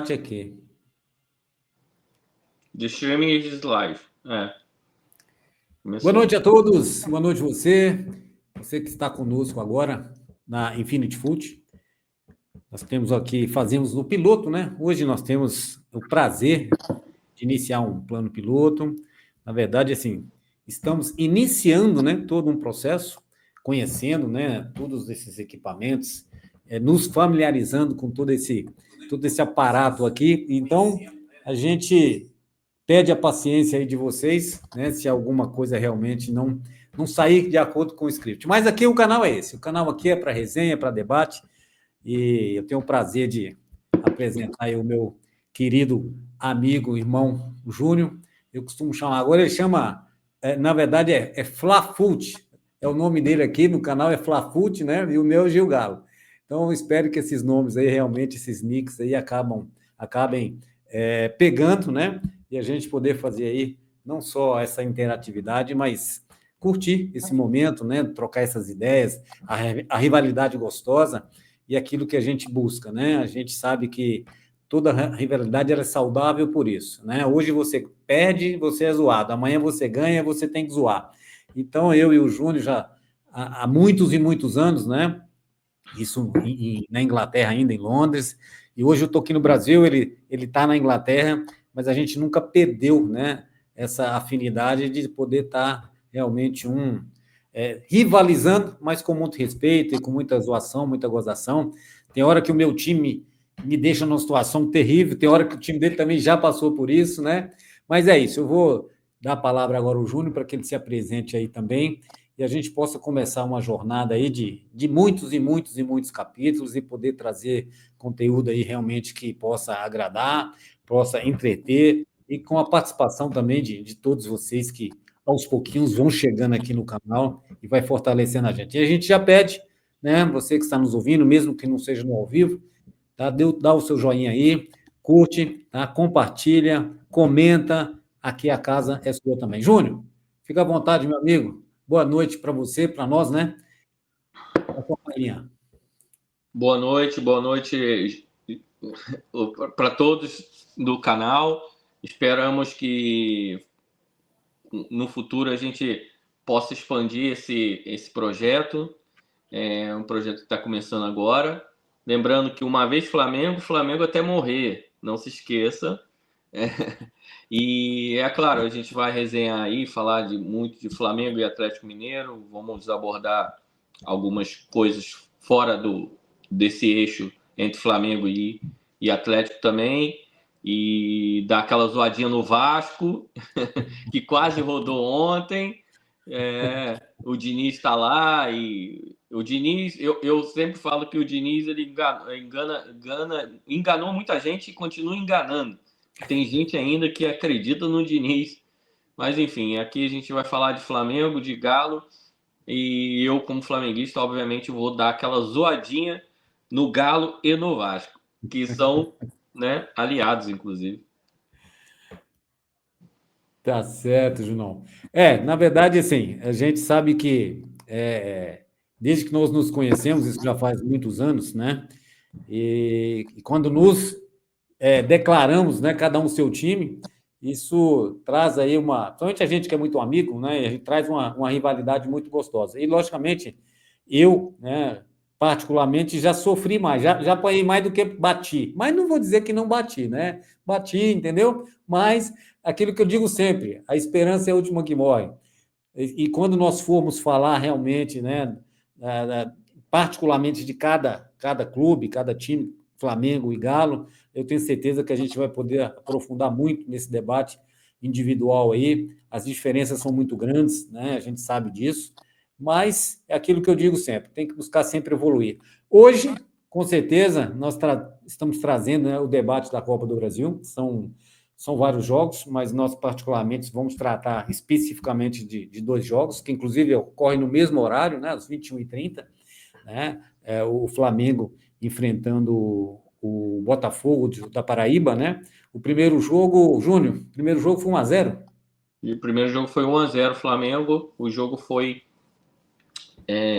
debate aqui. The streaming is live. Boa noite a todos, boa noite você que está conosco agora na Infinity Food. Nós temos aqui, fazemos no piloto, né? Hoje nós temos o prazer de iniciar um plano piloto. Na verdade, assim, estamos iniciando, né, todo um processo, conhecendo, né, todos esses equipamentos, nos familiarizando com todo esse aparato aqui. Então, a gente pede a paciência aí de vocês, né, se alguma coisa realmente não sair de acordo com o script. Mas aqui o canal é esse, o canal aqui é para resenha, para debate, e eu tenho o prazer de apresentar aí o meu querido amigo, irmão Júnior. Eu costumo chamar, agora ele chama, na verdade é Flafute, é o nome dele aqui no canal, é Flafute, né? E o meu é Gil Galo. Então eu espero que esses nomes aí, realmente, esses nicks aí acabem pegando, né? E a gente poder fazer aí não só essa interatividade, mas curtir esse momento, né? Trocar essas ideias, a rivalidade gostosa e aquilo que a gente busca, né? A gente sabe que toda rivalidade é saudável por isso, né? Hoje você perde, você é zoado, amanhã você ganha, você tem que zoar. Então, eu e o Júnior já há muitos e muitos anos, né? Isso na Inglaterra ainda, em Londres, e hoje eu estou aqui no Brasil, ele está na Inglaterra, mas a gente nunca perdeu, né, essa afinidade de poder estar realmente rivalizando, mas com muito respeito e com muita zoação, muita gozação. Tem hora que o meu time me deixa numa situação terrível, tem hora que o time dele também já passou por isso, né? Mas é isso, eu vou dar a palavra agora ao Júnior para que ele se apresente aí também e a gente possa começar uma jornada aí de muitos e muitos e muitos capítulos e poder trazer conteúdo aí realmente que possa agradar, possa entreter e com a participação também de todos vocês que aos pouquinhos vão chegando aqui no canal e vai fortalecendo a gente. E a gente já pede, né, você que está nos ouvindo, mesmo que não seja no ao vivo, tá, dá o seu joinha aí, curte, tá, compartilha, comenta, aqui a casa é sua também. Júnior, fica à vontade, meu amigo. Boa noite para você, para nós, né? Boa noite para todos do canal. Esperamos que no futuro a gente possa expandir esse projeto. É um projeto que está começando agora. Lembrando que uma vez Flamengo até morrer, não se esqueça. E é claro, a gente vai resenhar aí, falar muito de Flamengo e Atlético Mineiro. Vamos abordar algumas coisas fora desse eixo entre Flamengo e Atlético também. E dar aquela zoadinha no Vasco, que quase rodou ontem. O Diniz está lá e o Diniz, eu sempre falo que o Diniz ele enganou muita gente e continua enganando. Tem gente ainda que acredita no Diniz. Mas, enfim, aqui a gente vai falar de Flamengo, de Galo. E eu, como flamenguista, obviamente, vou dar aquela zoadinha no Galo e no Vasco, que são, né, aliados, inclusive. Tá certo, Junão. Na verdade, assim, a gente sabe que desde que nós nos conhecemos, isso já faz muitos anos, né? E quando nos declaramos, né, cada um seu time, isso traz aí principalmente a gente que é muito amigo, né, a gente traz uma rivalidade muito gostosa. E, logicamente, eu, né, particularmente, já sofri mais, já apanhei mais do que bati. Mas não vou dizer que não bati, né? Bati, entendeu? Mas aquilo que eu digo sempre, a esperança é a última que morre. E quando nós formos falar realmente, né, particularmente de cada clube, cada time, Flamengo e Galo, eu tenho certeza que a gente vai poder aprofundar muito nesse debate individual aí. As diferenças são muito grandes, né? A gente sabe disso, mas é aquilo que eu digo sempre, tem que buscar sempre evoluir. Hoje, com certeza, nós estamos trazendo, né, o debate da Copa do Brasil, são vários jogos, mas nós, particularmente, vamos tratar especificamente de dois jogos, que inclusive ocorrem no mesmo horário, né, às 21h30, né? O Flamengo enfrentando o Botafogo da Paraíba, né? O primeiro jogo, Júnior, o primeiro jogo foi 1-0. E o primeiro jogo foi 1-0 Flamengo. O jogo foi,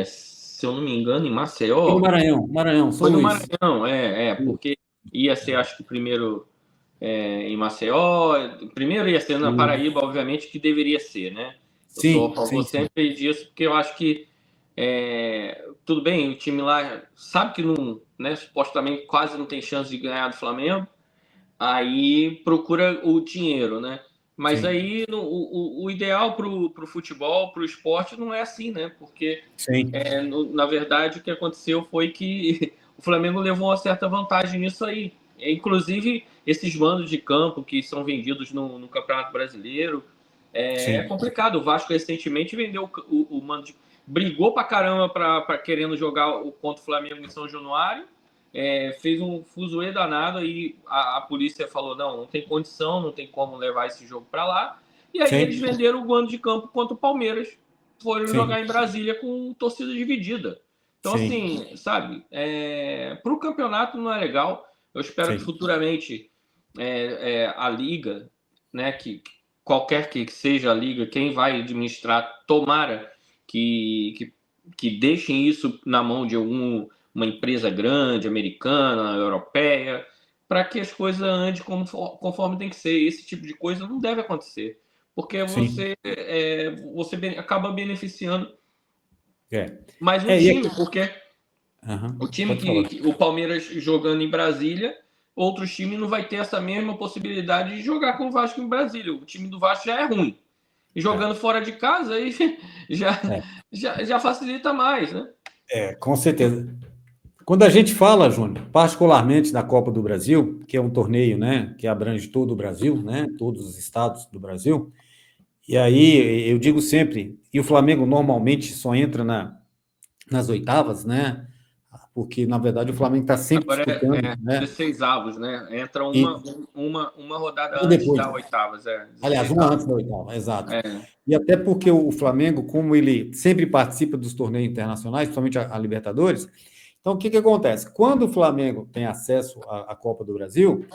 se eu não me engano, em Maceió. Foi no Maranhão, São Foi no Luís. Maranhão, porque Ia ser, acho que primeiro em Maceió, primeiro ia ser na Paraíba, obviamente, que deveria ser, né? Eu sou a favor sempre disso, porque eu acho que tudo bem, o time lá sabe que não, né, supostamente quase não tem chance de ganhar do Flamengo, aí procura o dinheiro, né? Mas Sim, aí o ideal para o futebol, para o esporte, não é assim, né? Porque, sim, na verdade, o que aconteceu foi que o Flamengo levou uma certa vantagem nisso aí. Inclusive, esses mandos de campo que são vendidos no Campeonato Brasileiro, é sim, complicado. O Vasco recentemente vendeu o mando de... Brigou pra caramba querendo jogar contra o Flamengo em São Januário, fez um fuzuê danado e a polícia falou, não tem condição, não tem como levar esse jogo para lá. E aí eles sim, venderam o mando de campo contra o Palmeiras, foram jogar sim, em Brasília com torcida dividida. Então, sim, assim, sabe, para o campeonato não é legal. Eu espero que sim, futuramente a liga, né, que qualquer que seja a liga, quem vai administrar, tomara que deixem isso na mão de uma empresa grande, americana, europeia, para que as coisas andem conforme tem que ser. Esse tipo de coisa não deve acontecer, porque sim. você acaba beneficiando É. mais um É, e time, aqui, porque aham, o time pode falar. que o Palmeiras jogando em Brasília, outros times não vai ter essa mesma possibilidade de jogar com o Vasco em Brasília. O time do Vasco já é ruim. E É, jogando fora de casa, aí já, é, já facilita mais, né? com certeza. Quando a gente fala, Júnior, particularmente da Copa do Brasil, que é um torneio, né, que abrange todo o Brasil, né, todos os estados do Brasil, e aí eu digo sempre, e o Flamengo normalmente só entra nas oitavas, né, porque na verdade o Flamengo está sempre Agora disputando, é né, 16 avos, né? Entra e, uma rodada e antes depois, da oitavas, aliás, 16 uma avos. antes da oitava, exato. É. E até porque o Flamengo, como ele sempre participa dos torneios internacionais, principalmente a Libertadores, então o que acontece? Quando o Flamengo tem acesso à Copa do Brasil,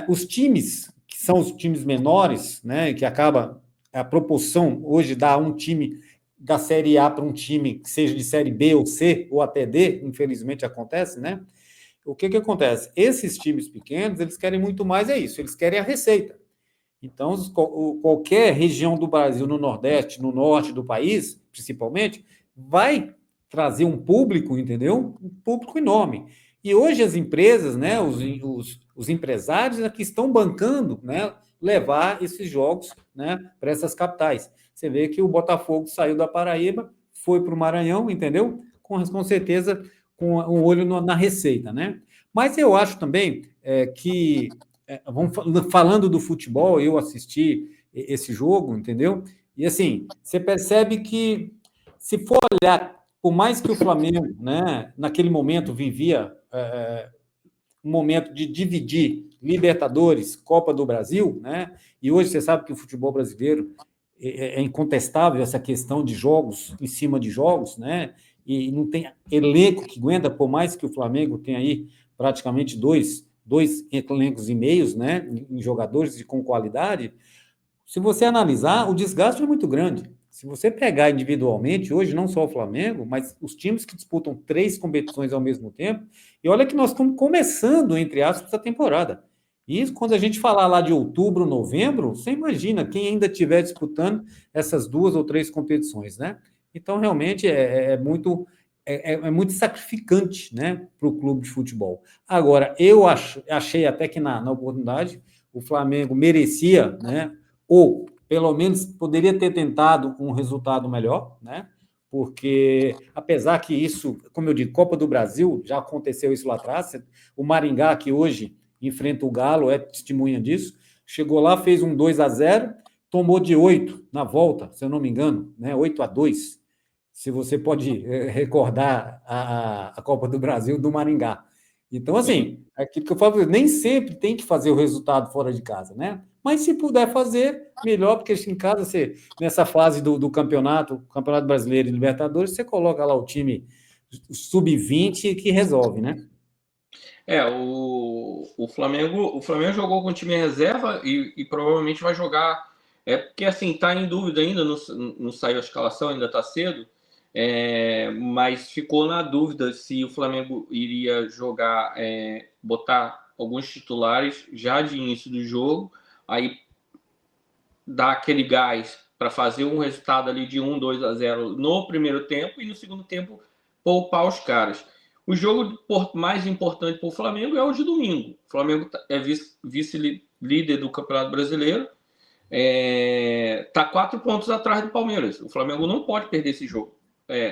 os times, que são os times menores, né, que acaba a proporção hoje dá um time da Série A para um time que seja de Série B ou C, ou até D, infelizmente acontece, né? O que acontece? Esses times pequenos, eles querem muito mais, é isso, eles querem a receita. Então, qualquer região do Brasil, no Nordeste, no Norte do país, principalmente, vai trazer um público, entendeu? Um público enorme. E hoje as empresas, né, os empresários aqui estão bancando, né, levar esses jogos, né, para essas capitais. Você vê que o Botafogo saiu da Paraíba, foi para o Maranhão, entendeu? Com certeza com um olho na receita, né? Mas eu acho também que vamos falando do futebol, eu assisti esse jogo, entendeu? E assim, você percebe que se for olhar, por mais que o Flamengo, né, naquele momento vivia um momento de dividir Libertadores, Copa do Brasil, né? E hoje você sabe que o futebol brasileiro é incontestável essa questão de jogos em cima de jogos, né? E não tem elenco que aguenta, por mais que o Flamengo tenha aí praticamente dois elencos e meios, né? Em jogadores e com qualidade. Se você analisar, o desgaste é muito grande. Se você pegar individualmente, hoje, não só o Flamengo, mas os times que disputam três competições ao mesmo tempo, e olha que nós estamos começando, entre aspas, a temporada. E isso, quando a gente falar lá de outubro, novembro, você imagina quem ainda estiver disputando essas duas ou três competições, né? Então, realmente, é muito sacrificante, né, para o clube de futebol. Agora, achei até que na oportunidade o Flamengo merecia, né, ou pelo menos poderia ter tentado um resultado melhor, né? Porque apesar que isso, como eu digo, Copa do Brasil, já aconteceu isso lá atrás, o Maringá, que hoje enfrenta o Galo, é testemunha disso, chegou lá, fez um 2-0, tomou de 8 na volta, se eu não me engano, né? 8-2, se você pode recordar a Copa do Brasil do Maringá. Então, Sim. assim, aquilo que eu falo, nem sempre tem que fazer o resultado fora de casa, né? Mas se puder fazer, melhor, porque em casa, você, nessa fase do Campeonato Brasileiro e Libertadores, você coloca lá o time sub-20 que resolve, né? O Flamengo jogou com o time em reserva e provavelmente vai jogar. É porque assim, tá em dúvida ainda, não saiu a escalação, ainda tá cedo. Mas ficou na dúvida se o Flamengo iria jogar, botar alguns titulares já de início do jogo, aí dá aquele gás para fazer um resultado ali de 1-2-0 no primeiro tempo e no segundo tempo poupar os caras. O jogo mais importante para o Flamengo é o de domingo. O Flamengo é vice-líder do Campeonato Brasileiro, está 4 pontos atrás do Palmeiras. O Flamengo não pode perder esse jogo.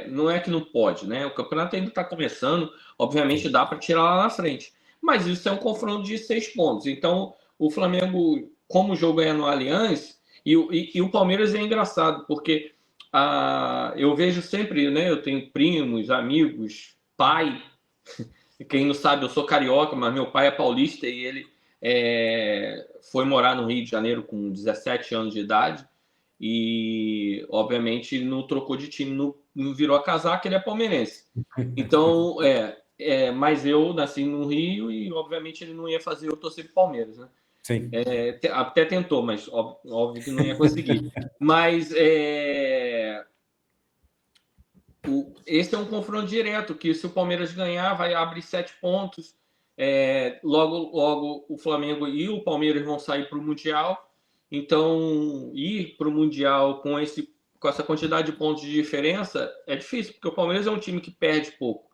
Não é que não pode, né? O campeonato ainda está começando, obviamente dá para tirar lá na frente. Mas isso é um confronto de 6 pontos. Então, o Flamengo, como o jogo é no Allianz, e o Palmeiras é engraçado, porque eu vejo sempre, né? Eu tenho primos, amigos, pai. Quem não sabe, eu sou carioca, mas meu pai é paulista e ele foi morar no Rio de Janeiro com 17 anos de idade. E, obviamente, não trocou de time, não virou a casaca, ele é palmeirense. Então, mas eu nasci no Rio e, obviamente, ele não ia fazer eu torcer pro Palmeiras, né? Sim. Até tentou, mas óbvio que não ia conseguir. Mas esse é um confronto direto, que se o Palmeiras ganhar, vai abrir 7 pontos. Logo o Flamengo e o Palmeiras vão sair para o Mundial. Então, ir para o Mundial com essa quantidade de pontos de diferença é difícil, porque o Palmeiras é um time que perde pouco.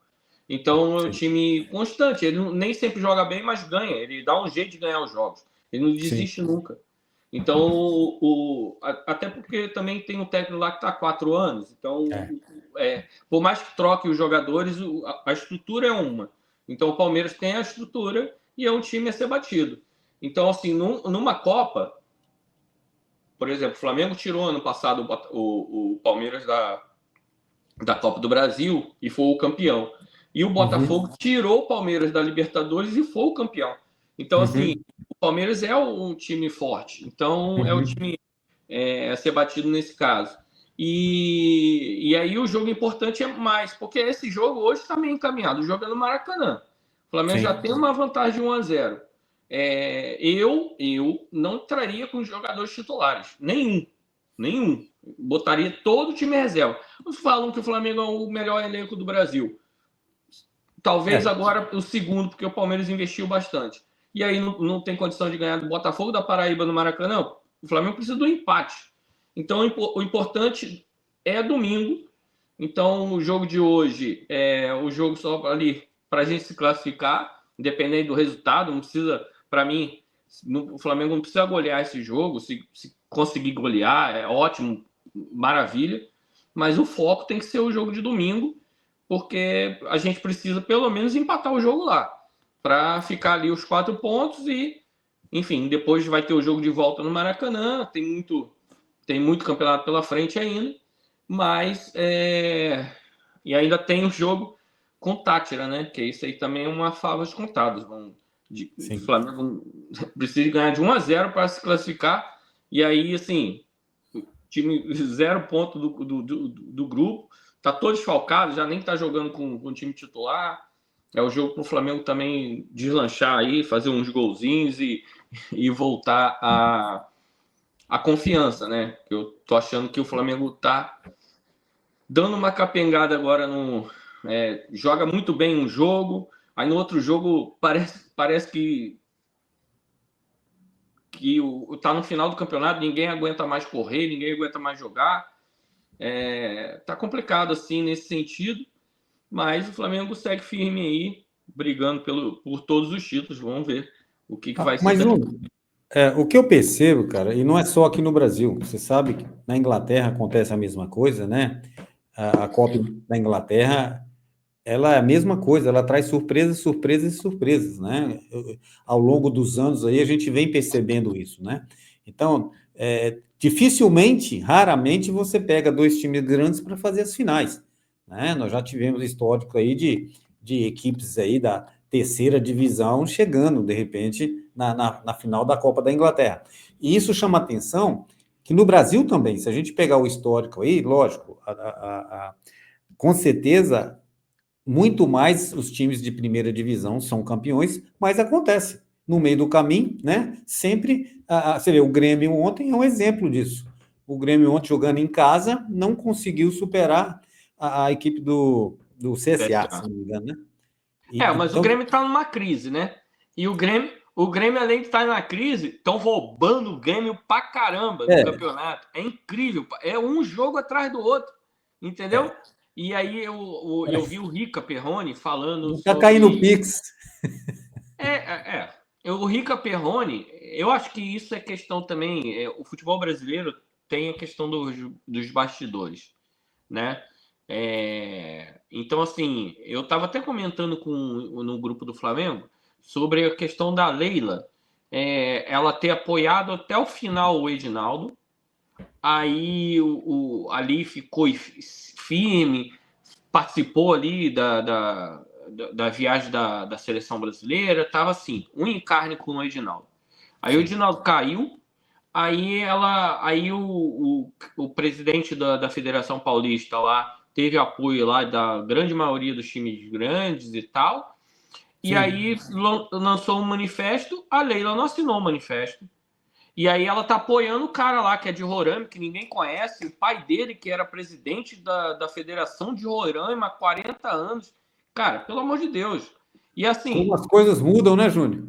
Então, é um time constante. Ele nem sempre joga bem, mas ganha. Ele dá um jeito de ganhar os jogos. Ele não desiste nunca. Então, até porque também tem um técnico lá que está há 4 anos. Então, por mais que troque os jogadores, a estrutura é uma. Então, o Palmeiras tem a estrutura e é um time a ser batido. Então, assim, numa Copa, por exemplo, o Flamengo tirou ano passado o Palmeiras da Copa do Brasil e foi o campeão. E o Botafogo tirou o Palmeiras da Libertadores e foi o campeão. Então, assim, o Palmeiras é um time forte. Então, é o time a ser batido nesse caso. E aí o jogo importante é mais, porque esse jogo hoje está meio encaminhado. O jogo é no Maracanã. O Flamengo já tem uma vantagem de 1-0. Eu não traria com os jogadores titulares. Nenhum. Botaria todo o time reserva. Os falam que o Flamengo é o melhor elenco do Brasil. Talvez agora o segundo, porque o Palmeiras investiu bastante. E aí não tem condição de ganhar do Botafogo da Paraíba no Maracanã. O Flamengo precisa do empate. Então, o importante é domingo. Então, o jogo de hoje é o jogo só ali para a gente se classificar, independente do resultado. Não precisa, para mim, o Flamengo não precisa golear esse jogo. Se conseguir golear, é ótimo, maravilha. Mas o foco tem que ser o jogo de domingo, porque a gente precisa pelo menos empatar o jogo lá, para ficar ali os 4 pontos e, enfim, depois vai ter o jogo de volta no Maracanã. Tem muito campeonato pela frente ainda, mas e ainda tem o jogo com Tátira, né? Que isso aí também é uma fava de contados. O Flamengo precisa ganhar de 1-0 para se classificar, e aí, assim, o time 0 ponto do grupo, tá todo desfalcado, já nem tá jogando com o time titular. É o jogo para o Flamengo também deslanchar aí, fazer uns golzinhos e voltar a confiança, né? Eu tô achando que o Flamengo tá dando uma capengada agora joga muito bem um jogo, aí no outro jogo parece que tá no final do campeonato, ninguém aguenta mais correr, ninguém aguenta mais jogar. Tá complicado assim nesse sentido, mas o Flamengo segue firme aí, brigando por todos os títulos. Vamos ver o que vai ser. Mas o que eu percebo, cara, e não é só aqui no Brasil, você sabe que na Inglaterra acontece a mesma coisa, né? A Copa da Inglaterra, ela é a mesma coisa, ela traz surpresas, surpresas e surpresas, né? Ao longo dos anos aí a gente vem percebendo isso, né? Então, dificilmente, raramente você pega 2 times grandes para fazer as finais, né? Nós já tivemos histórico aí de equipes aí da terceira divisão chegando, de repente, na final da Copa da Inglaterra. E isso chama atenção que no Brasil também, se a gente pegar o histórico aí, lógico, com certeza, muito mais os times de primeira divisão são campeões, mas acontece no meio do caminho, né? Sempre, você vê, o Grêmio ontem é um exemplo disso. O Grêmio ontem, jogando em casa, não conseguiu superar a equipe do CSA, se não me engano, né? Mas o Grêmio está numa crise, né? E o Grêmio, além de estar na crise, estão roubando o Grêmio pra caramba no campeonato. É incrível. É um jogo atrás do outro. Entendeu? E aí eu vi o Rica Perrone falando Não tá caindo o sobre. Pix. O Rica Perrone, eu acho que isso é questão também. O futebol brasileiro tem a questão dos bastidores, né? Então, assim, eu estava até comentando no grupo do Flamengo sobre a questão da Leila, ela ter apoiado até o final o Edinaldo, aí ali ficou firme, participou ali da viagem da seleção brasileira, estava assim, um encarne com o Edinaldo. Aí o Edinaldo caiu, aí o presidente da Federação Paulista lá teve apoio lá da grande maioria dos times grandes e tal, e aí lançou um manifesto, a Leila não assinou o manifesto, e aí ela tá apoiando o cara lá, que é de Roraima, que ninguém conhece, o pai dele, que era presidente da Federação de Roraima há 40 anos. Cara, pelo amor de Deus. E assim... Como as coisas mudam, né, Júnior?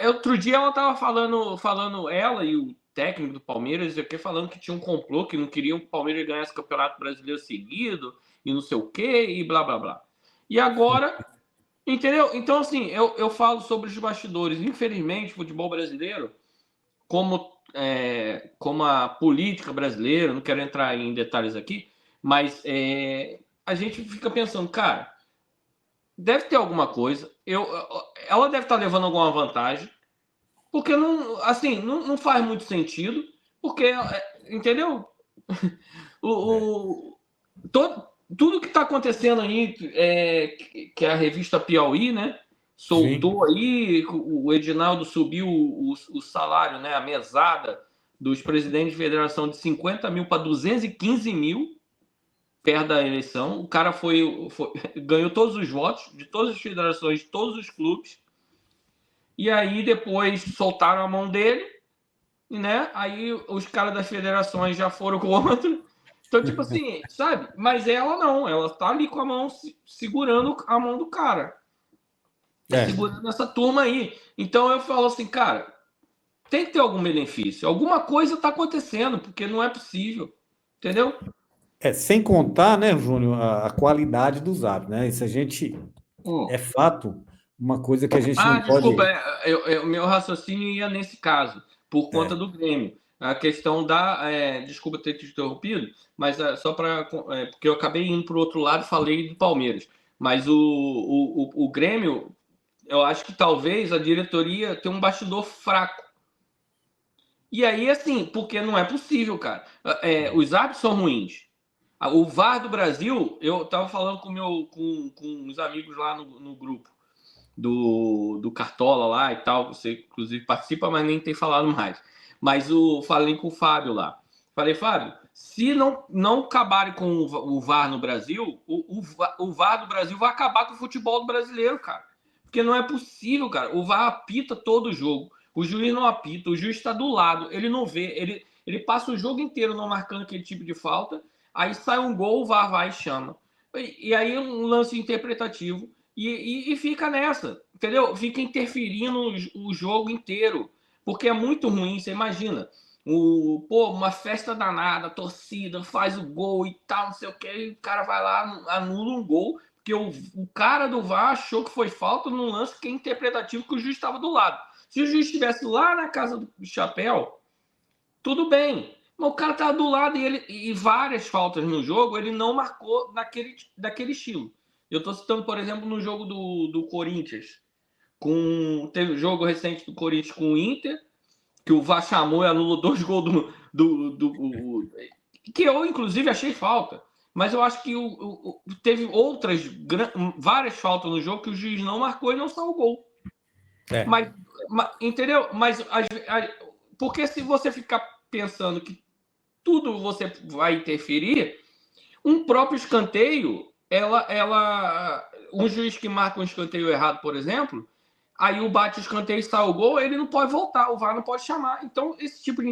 Outro dia ela tava falando ela e o técnico do Palmeiras aqui falando que tinha um complô, que não queriam que o Palmeiras ganhasse o Campeonato Brasileiro seguido, e não sei o quê, e blá, blá, blá. E agora, entendeu? Então, assim, eu falo sobre os bastidores. Infelizmente, o futebol brasileiro, como a política brasileira, não quero entrar em detalhes aqui, mas a gente fica pensando, cara, deve ter alguma coisa. Ela deve estar levando alguma vantagem, porque não, assim, não faz muito sentido, porque, entendeu? o, tudo que está acontecendo aí, que a revista Piauí, né, soltou aí, o Edinaldo subiu o salário, né, a mesada dos presidentes de federação de 50 mil para 215 mil, perto da eleição. O cara ganhou todos os votos de todas as federações, de todos os clubes, e aí depois soltaram a mão dele, né? Aí os caras das federações já foram contra. Então, tipo assim, sabe? Mas ela não, ela tá ali com a mão, segurando a mão do cara. Segurando essa turma aí. Então eu falo assim, cara, tem que ter algum benefício. Alguma coisa tá acontecendo, porque não é possível. Entendeu? Sem contar, né, Júnior, a qualidade dos hábitos, né? Isso a gente... É fato, uma coisa que a gente não pode... Desculpa, o meu raciocínio ia nesse caso, por conta do Grêmio. A questão desculpa ter te interrompido, mas só para... porque eu acabei indo para o outro lado e falei do Palmeiras. Mas o Grêmio, eu acho que talvez a diretoria tenha um bastidor fraco. E aí, assim, porque não é possível, cara. Os árbitros são ruins. O VAR do Brasil, eu estava falando com os amigos lá no grupo do Cartola lá e tal, você inclusive participa, mas nem tem falado mais. Mas falei com o Fábio lá. Falei, Fábio, se não acabarem com o VAR no Brasil, o VAR do Brasil vai acabar com o futebol do brasileiro, cara. Porque não é possível, cara. O VAR apita todo o jogo. O juiz não apita, o juiz está do lado, ele não vê, ele passa o jogo inteiro não marcando aquele tipo de falta, aí sai um gol, o VAR vai e chama. E aí um lance interpretativo. E fica nessa, entendeu? Fica interferindo o jogo inteiro, porque é muito ruim. Você imagina, uma festa danada, a torcida faz o gol e tal, não sei o que, e o cara vai lá, anula um gol, porque o cara do VAR achou que foi falta num lance que é interpretativo, que o juiz estava do lado. Se o juiz estivesse lá na casa do chapéu, tudo bem. Mas o cara estava do lado e várias faltas no jogo, ele não marcou daquele estilo. Eu estou citando, por exemplo, no jogo do Corinthians. Teve um jogo recente do Corinthians com o Inter, que o VAR chamou e anulou 2 gols que eu, inclusive, achei falta. Mas eu acho que teve várias faltas no jogo que o juiz não marcou e não saiu o gol. Mas, entendeu? Mas porque se você ficar pensando que tudo você vai interferir, um próprio escanteio, um juiz que marca um escanteio errado, por exemplo, aí o bate o escanteio e sai o gol, ele não pode voltar, o VAR não pode chamar. Então, esse tipo de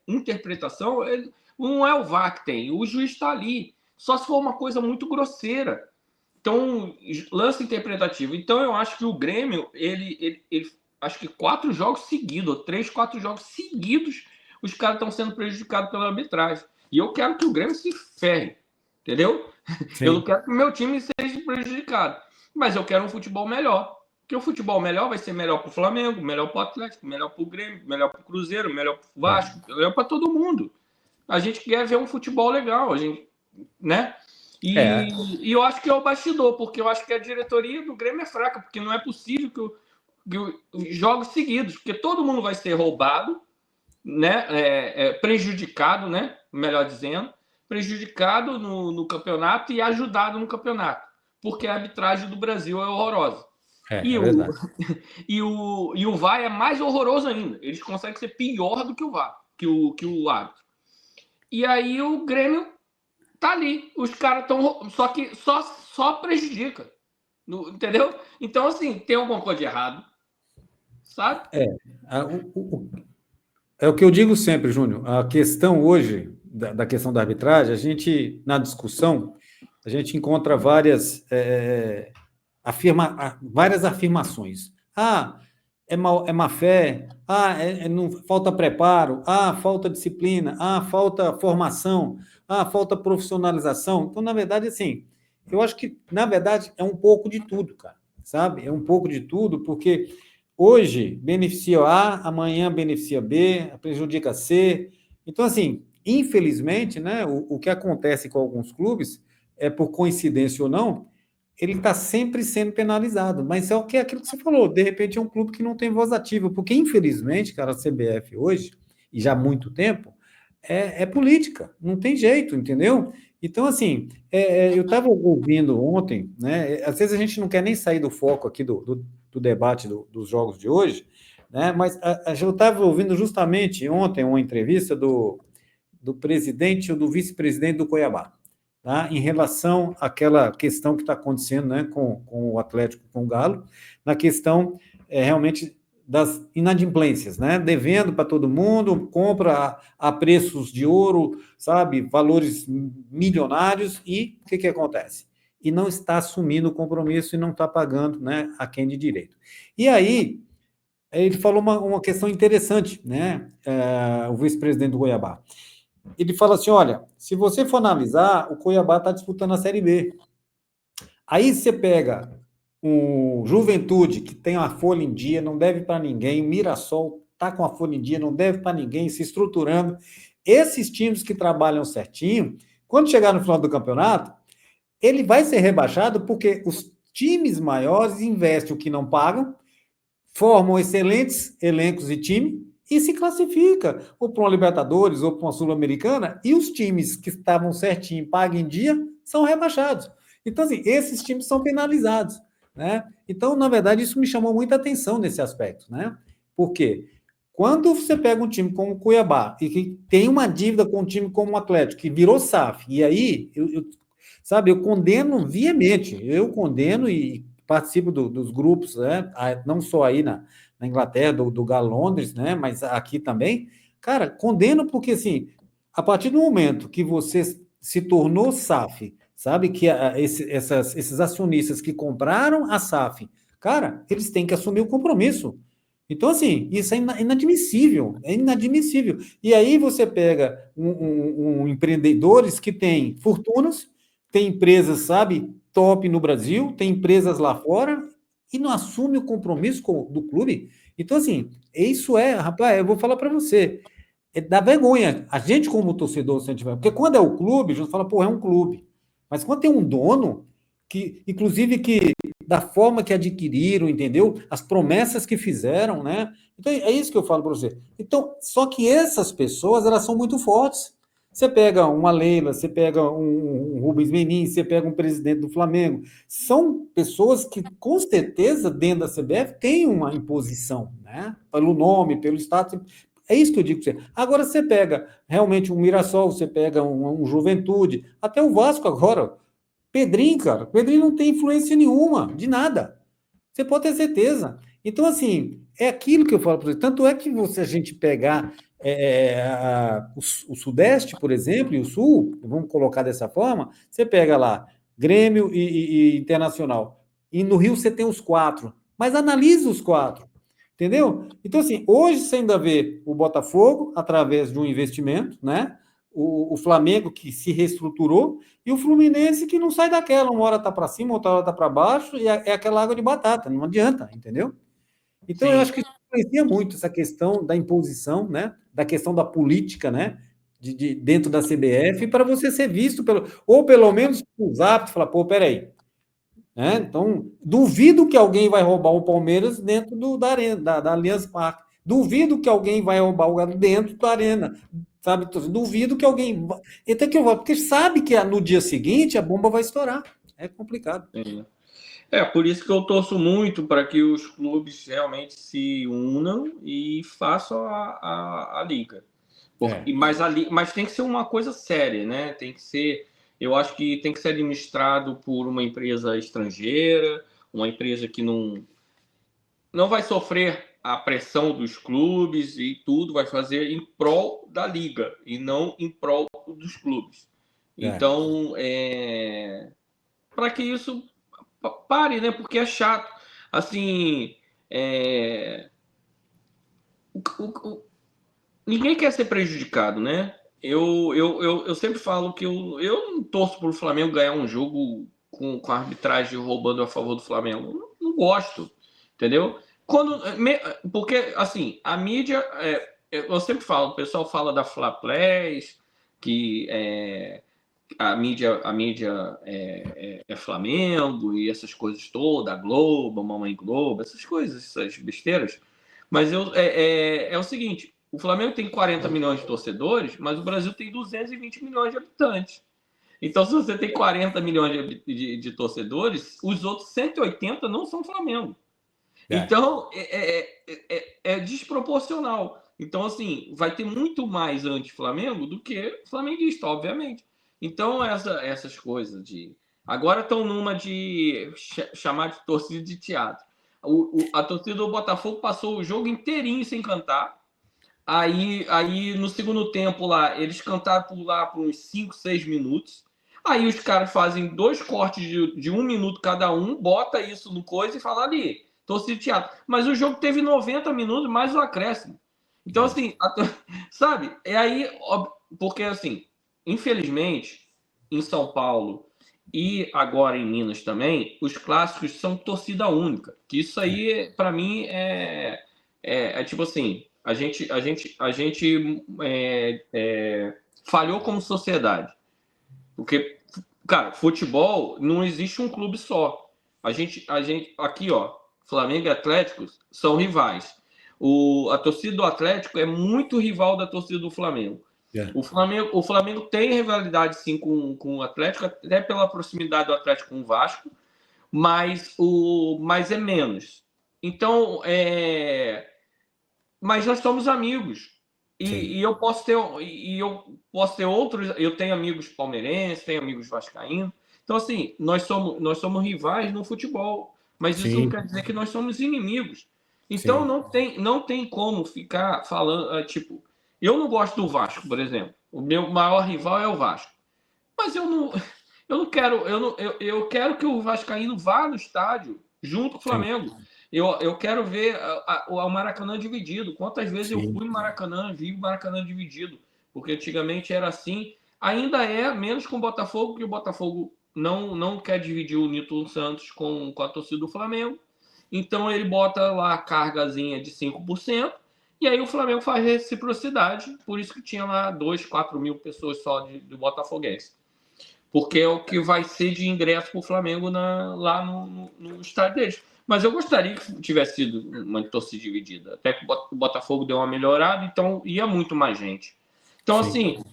interpretação não é o VAR que tem, o juiz está ali. Só se for uma coisa muito grosseira. Então, lance interpretativo. Então, eu acho que o Grêmio, acho que 4 jogos seguidos, ou 3, 4 jogos seguidos, os caras estão sendo prejudicados pela arbitragem. E eu quero que o Grêmio se ferre, entendeu? Sim. Eu não quero que o meu time seja prejudicado, mas eu quero um futebol melhor. Porque o futebol melhor vai ser melhor para o Flamengo, melhor para o Atlético, melhor para o Grêmio, melhor para o Cruzeiro, melhor para o Vasco, melhor para todo mundo. A gente quer ver um futebol legal, a gente, né? E eu acho que é o bastidor, porque eu acho que a diretoria do Grêmio é fraca, porque não é possível que os jogos seguidos, porque todo mundo vai ser roubado, né? Prejudicado, né? Melhor dizendo, prejudicado no campeonato e ajudado no campeonato, porque a arbitragem do Brasil é horrorosa. É verdade. E o VAR é mais horroroso ainda. Eles conseguem ser pior do que o VAR, que o árbitro. E aí o Grêmio tá ali. Os caras estão. Só que só prejudica. Entendeu? Então, assim, tem alguma coisa de errado. Sabe? É o que eu digo sempre, Júnior. A questão hoje, da questão da arbitragem, a gente, na discussão, a gente encontra várias afirmações. É má fé, não, falta preparo, falta disciplina, falta formação, falta profissionalização. Então, na verdade, assim, eu acho que, na verdade, é um pouco de tudo, cara, sabe? É um pouco de tudo, porque hoje beneficia A, amanhã beneficia B, prejudica C. Então, assim, infelizmente, né, o que acontece com alguns clubes, por coincidência ou não, ele está sempre sendo penalizado. Mas é aquilo que você falou, de repente é um clube que não tem voz ativa, porque infelizmente, cara, a CBF hoje, e já há muito tempo, é política, não tem jeito, entendeu? Então, assim, eu estava ouvindo ontem, né? Às vezes a gente não quer nem sair do foco aqui do debate dos jogos de hoje, né? Mas eu estava ouvindo justamente ontem uma entrevista do presidente ou do vice-presidente do Cuiabá, tá? Em relação àquela questão que está acontecendo, né, com o Atlético, com o Galo, na questão realmente das inadimplências, né? Devendo para todo mundo, compra a preços de ouro, sabe? Valores milionários, e o que acontece? E não está assumindo o compromisso e não está pagando, né, a quem de direito. E aí, ele falou uma questão interessante, né? O vice-presidente do Goiabá. Ele fala assim: olha, se você for analisar, o Cuiabá está disputando a Série B. Aí você pega o Juventude, que tem a folha em dia, não deve para ninguém, o Mirassol está com a folha em dia, não deve para ninguém, se estruturando. Esses times que trabalham certinho, quando chegar no final do campeonato, ele vai ser rebaixado porque os times maiores investem o que não pagam, formam excelentes elencos de time e se classifica ou para uma Libertadores ou para uma Sul-Americana, e os times que estavam certinho, pagam em dia, são rebaixados. Então, assim, esses times são penalizados, né? Então, na verdade, isso me chamou muita atenção nesse aspecto, né? Por quê? Quando você pega um time como o Cuiabá e que tem uma dívida com um time como o Atlético, que virou SAF, e aí, sabe, eu condeno veemente, eu condeno e participo dos grupos, né? Não só aí na Inglaterra, do Galo Londres, né? Mas aqui também. Cara, condeno porque, assim, a partir do momento que você se tornou SAF, sabe, que esses acionistas que compraram a SAF, cara, eles têm que assumir o compromisso. Então, assim, isso é inadmissível, é inadmissível. E aí você pega empreendedores que têm fortunas, tem empresas, sabe, top no Brasil, tem empresas lá fora, e não assume o compromisso do clube. Então, assim, isso rapaz, eu vou falar para você, dá vergonha. A gente, como torcedor, sente vergonha. Porque quando é o clube, a gente fala, pô, é um clube. Mas quando tem um dono, que, inclusive, da forma que adquiriram, entendeu? As promessas que fizeram, né? Então, é isso que eu falo para você. Então, só que essas pessoas, elas são muito fortes. Você pega uma Leila, você pega um Rubens Menin, você pega um presidente do Flamengo. São pessoas que, com certeza, dentro da CBF, têm uma imposição, né? Pelo nome, pelo status. É isso que eu digo para você. Agora, você pega realmente um Mirassol, você pega um Juventude, até o Vasco agora. Pedrinho, cara, Pedrinho não tem influência nenhuma, de nada. Você pode ter certeza. Então, assim, é aquilo que eu falo para você. Tanto é que a gente pegar o Sudeste, por exemplo, e o Sul, vamos colocar dessa forma, você pega lá Grêmio e Internacional. E no Rio você tem os 4. Mas analisa os 4. Entendeu? Então, assim, hoje você ainda vê o Botafogo através de um investimento, né? O Flamengo que se reestruturou e o Fluminense que não sai daquela. Uma hora tá para cima, outra hora tá para baixo e é aquela água de batata. Não adianta, entendeu? Então, eu Sim. acho que isso influencia muito essa questão da imposição, né? Da questão da política, né? Dentro da CBF, para você ser visto, ou pelo menos os hábitos, falar, pô, peraí. Né? Então, duvido que alguém vai roubar o Palmeiras dentro da arena, da Allianz Parque. Duvido que alguém vai roubar o Galo dentro da arena. Sabe? Duvido que alguém. Então, porque sabe que no dia seguinte a bomba vai estourar. É complicado. Por isso que eu torço muito para que os clubes realmente se unam e façam a liga. Mas tem que ser uma coisa séria, né? Tem que ser, eu acho que tem que ser administrado por uma empresa estrangeira, uma empresa que não vai sofrer a pressão dos clubes e tudo, vai fazer em prol da liga e não em prol dos clubes. Então, para que isso pare, né? Porque é chato. Assim, ninguém quer ser prejudicado, né? Eu sempre falo que eu não torço para o Flamengo ganhar um jogo com a arbitragem roubando a favor do Flamengo. Eu não gosto, entendeu? Porque, assim, a mídia... eu sempre falo, o pessoal fala da Fla-Plays, que a mídia é Flamengo e essas coisas todas, a Globo, a Mamãe Globo, essas coisas, essas besteiras. Mas é o seguinte, o Flamengo tem 40 milhões de torcedores, mas o Brasil tem 220 milhões de habitantes. Então, se você tem 40 milhões de torcedores, os outros 180 não são Flamengo. Então, é desproporcional. Então, assim, vai ter muito mais anti-Flamengo do que flamenguista, obviamente. Então, essas coisas de... Agora estão numa de chamar de torcida de teatro. A torcida do Botafogo passou o jogo inteirinho sem cantar. Aí no segundo tempo lá, eles cantaram por uns 5, 6 minutos. Aí os caras fazem 2 cortes de 1 minuto cada um, bota isso no coisa e fala ali, torcida de teatro. Mas o jogo teve 90 minutos mais o acréscimo. Então, assim, sabe? Porque assim, infelizmente, em São Paulo e agora em Minas também, os clássicos são torcida única. Que isso aí, para mim, tipo assim, a gente falhou como sociedade. Porque, cara, futebol não existe um clube só. A gente aqui, ó, Flamengo e Atlético são rivais. A torcida do Atlético é muito rival da torcida do Flamengo. O Flamengo tem rivalidade sim com o Atlético, até pela proximidade do Atlético com o Vasco, mas é menos. Então, mas nós somos amigos. E eu posso ter outros. Eu tenho amigos palmeirenses, tenho amigos vascaínos. Então, assim, nós somos rivais no futebol, mas isso não quer dizer que nós somos inimigos. Então, não tem como ficar falando, tipo, eu não gosto do Vasco, por exemplo. O meu maior rival é o Vasco. Mas eu não quero, eu quero que o vascaíno vá no estádio junto com o Flamengo. Eu quero ver o Maracanã dividido. Quantas vezes eu fui no Maracanã, vi o Maracanã dividido? Porque antigamente era assim. Ainda é, menos com o Botafogo, porque o Botafogo não quer dividir o Newton Santos com a torcida do Flamengo. Então ele bota lá a cargazinha de 5%, e aí o Flamengo faz reciprocidade. Por isso que tinha lá 2, 4 mil pessoas só de botafoguense. Porque é o que vai ser de ingresso para o Flamengo lá no estádio deles. Mas eu gostaria que tivesse sido uma torcida dividida. Até que o Botafogo deu uma melhorada, então ia muito mais gente. Então, assim,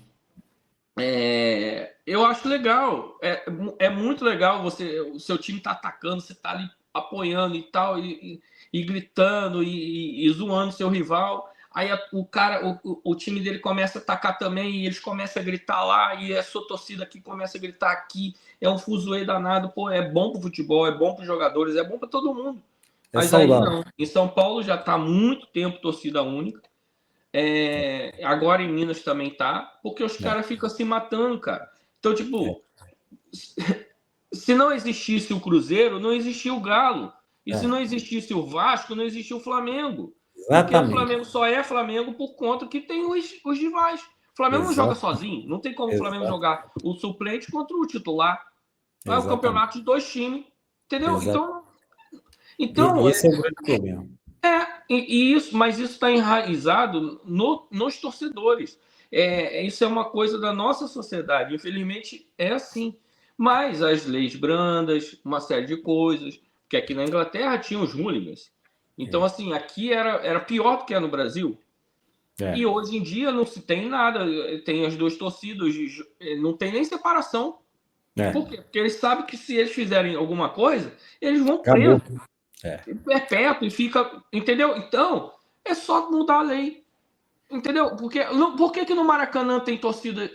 eu acho legal. É muito legal o seu time tá atacando, você tá ali apoiando e tal, e gritando e zoando seu rival. Aí o time dele começa a atacar também e eles começam a gritar lá e a sua torcida aqui começa a gritar aqui. É um fuzuê danado. Pô, é bom pro futebol, é bom pros jogadores, é bom para todo mundo. Mas aí não. Em São Paulo já tá há muito tempo torcida única. Agora em Minas também tá, porque os caras ficam se matando, cara. Então, tipo, Se não existisse o Cruzeiro, não existia o Galo. E se não existisse o Vasco, não existia o Flamengo. Porque o Exatamente. Flamengo só é Flamengo por conta que tem os rivais. O Flamengo não joga Exato, sozinho. Não tem como o Flamengo exato, jogar o suplente contra o titular. É o exatamente, campeonato de dois times. Entendeu? exato. Então Esse é o grande problema. mas isso está enraizado nos torcedores. Isso é uma coisa da nossa sociedade. Infelizmente, é assim. Mas as leis brandas, uma série de coisas, porque aqui na Inglaterra tinha os hooligans. Então, É, assim, aqui era pior do que é no Brasil. é, E hoje em dia não se tem nada. Tem as duas torcidas, não tem nem separação. é. Por quê? Porque eles sabem que se eles fizerem alguma coisa, eles vão Acabou. preso É, perpétuo e fica. Entendeu? Então, é só mudar a lei. Entendeu? Por que no Maracanã tem torcida.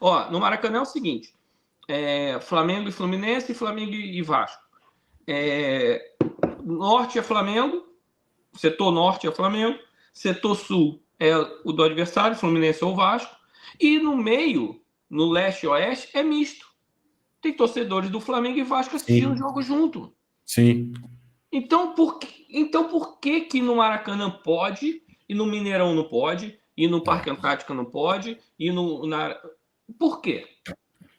Ó, no Maracanã é o seguinte: Flamengo e Fluminense, Flamengo e Vasco. Norte é Flamengo, setor norte é Flamengo, setor sul é o do adversário, Fluminense ou Vasco, e no meio, no leste e oeste, é misto. Tem torcedores do Flamengo e Vasco assistindo o sim, jogo junto. sim. Então por que no Maracanã pode e no Mineirão não pode e no É. Parque Antártica não pode e por quê?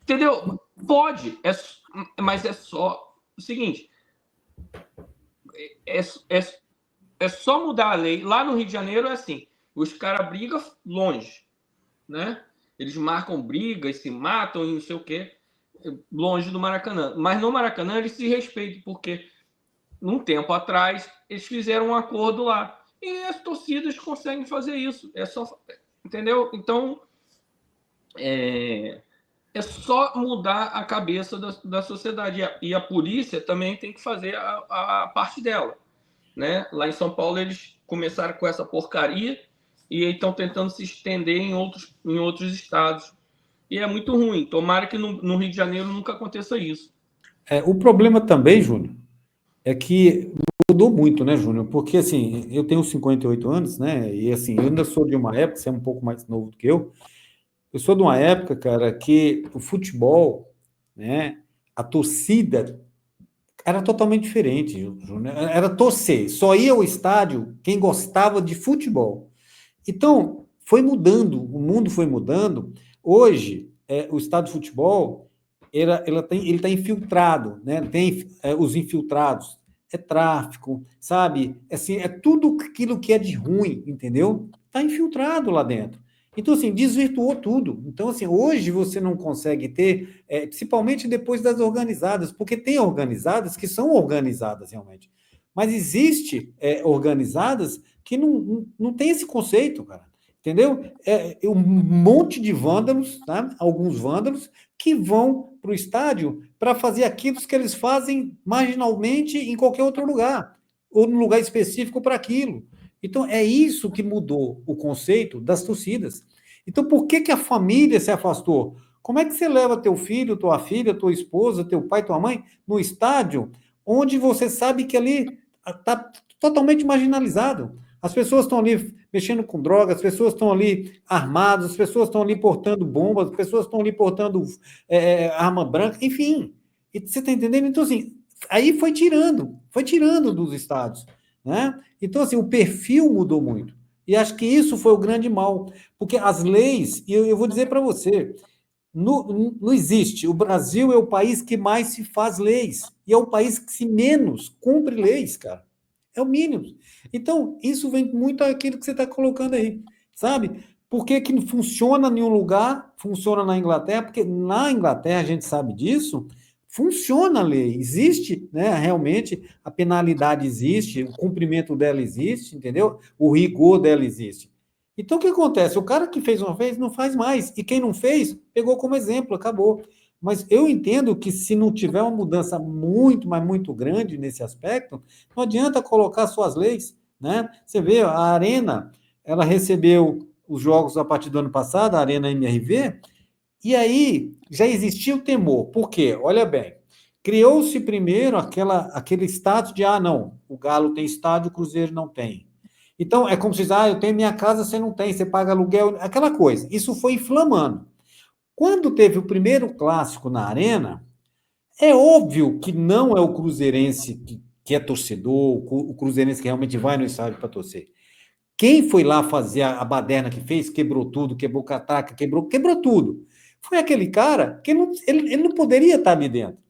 Entendeu? Pode, mas é só o seguinte, é, é, é só mudar a lei. Lá no Rio de Janeiro é assim, os caras brigam longe, né? Eles marcam brigas, se matam e não sei o quê, longe do Maracanã. Mas no Maracanã eles se respeitam, porque num tempo atrás, eles fizeram um acordo lá. E as torcidas conseguem fazer isso. É só. Entendeu? Então, é só mudar a cabeça da sociedade. E a polícia também tem que fazer a parte dela. Né? Lá em São Paulo, eles começaram com essa porcaria e estão tentando se estender em outros estados. E é muito ruim. Tomara que no Rio de Janeiro nunca aconteça isso. O problema também, Júnior, é que mudou muito, né, Júnior? Porque, assim, eu tenho 58 anos, né? E, assim, eu ainda sou de uma época, você é um pouco mais novo do que eu sou de uma época, cara, que o futebol, né, a torcida era totalmente diferente, Júnior. Era torcer, só ia ao estádio quem gostava de futebol. Então, foi mudando, o mundo foi mudando. Hoje, o estádio de futebol, ele está infiltrado, né? Tem os infiltrados, é tráfico, sabe? Assim, é tudo aquilo que é de ruim, entendeu? Está infiltrado lá dentro. Então, assim, desvirtuou tudo. Então, assim, hoje você não consegue ter, principalmente depois das organizadas, porque tem organizadas que são organizadas realmente. Mas existe organizadas que não tem esse conceito, cara. Entendeu? Um monte de vândalos, tá? Alguns vândalos, que vão para o estádio para fazer aquilo que eles fazem marginalmente em qualquer outro lugar, ou num lugar específico para aquilo. Então, é isso que mudou o conceito das torcidas. Então, por que a família se afastou? Como é que você leva teu filho, tua filha, tua esposa, teu pai, tua mãe no estádio, onde você sabe que ali está totalmente marginalizado? As pessoas estão ali mexendo com drogas, as pessoas estão ali armadas, as pessoas estão ali portando bombas, as pessoas estão ali portando arma branca, enfim. E você está entendendo? Então, assim, aí foi tirando dos estados. Né? Então, assim, o perfil mudou muito. E acho que isso foi o grande mal. Porque as leis, e eu vou dizer para você, não existe. O Brasil é o país que mais se faz leis. E é o país que se menos cumpre leis, cara. É o mínimo. Então, isso vem muito aquilo que você está colocando aí, sabe? Por que que não funciona em um lugar, funciona na Inglaterra? Porque na Inglaterra, a gente sabe disso, funciona a lei, existe, né? Realmente, a penalidade existe, o cumprimento dela existe, entendeu? O rigor dela existe. Então, o que acontece? O cara que fez uma vez não faz mais, e quem não fez, pegou como exemplo, acabou. Mas eu entendo que se não tiver uma mudança muito, mas muito grande nesse aspecto, não adianta colocar suas leis, né? Você vê, a Arena, ela recebeu os jogos a partir do ano passado, a Arena MRV, e aí já existia o temor. Por quê? Olha bem, criou-se primeiro aquele status de, não, o Galo tem estádio, o Cruzeiro não tem. Então, é como se diz, eu tenho minha casa, você não tem, você paga aluguel, aquela coisa. Isso foi inflamando. Quando teve o primeiro clássico na Arena, É óbvio que não é o cruzeirense que é torcedor, o cruzeirense que realmente vai no estádio para torcer. Quem foi lá fazer a baderna que fez, quebrou tudo, quebrou catraca, quebrou tudo. Foi aquele cara que ele não poderia estar ali dentro.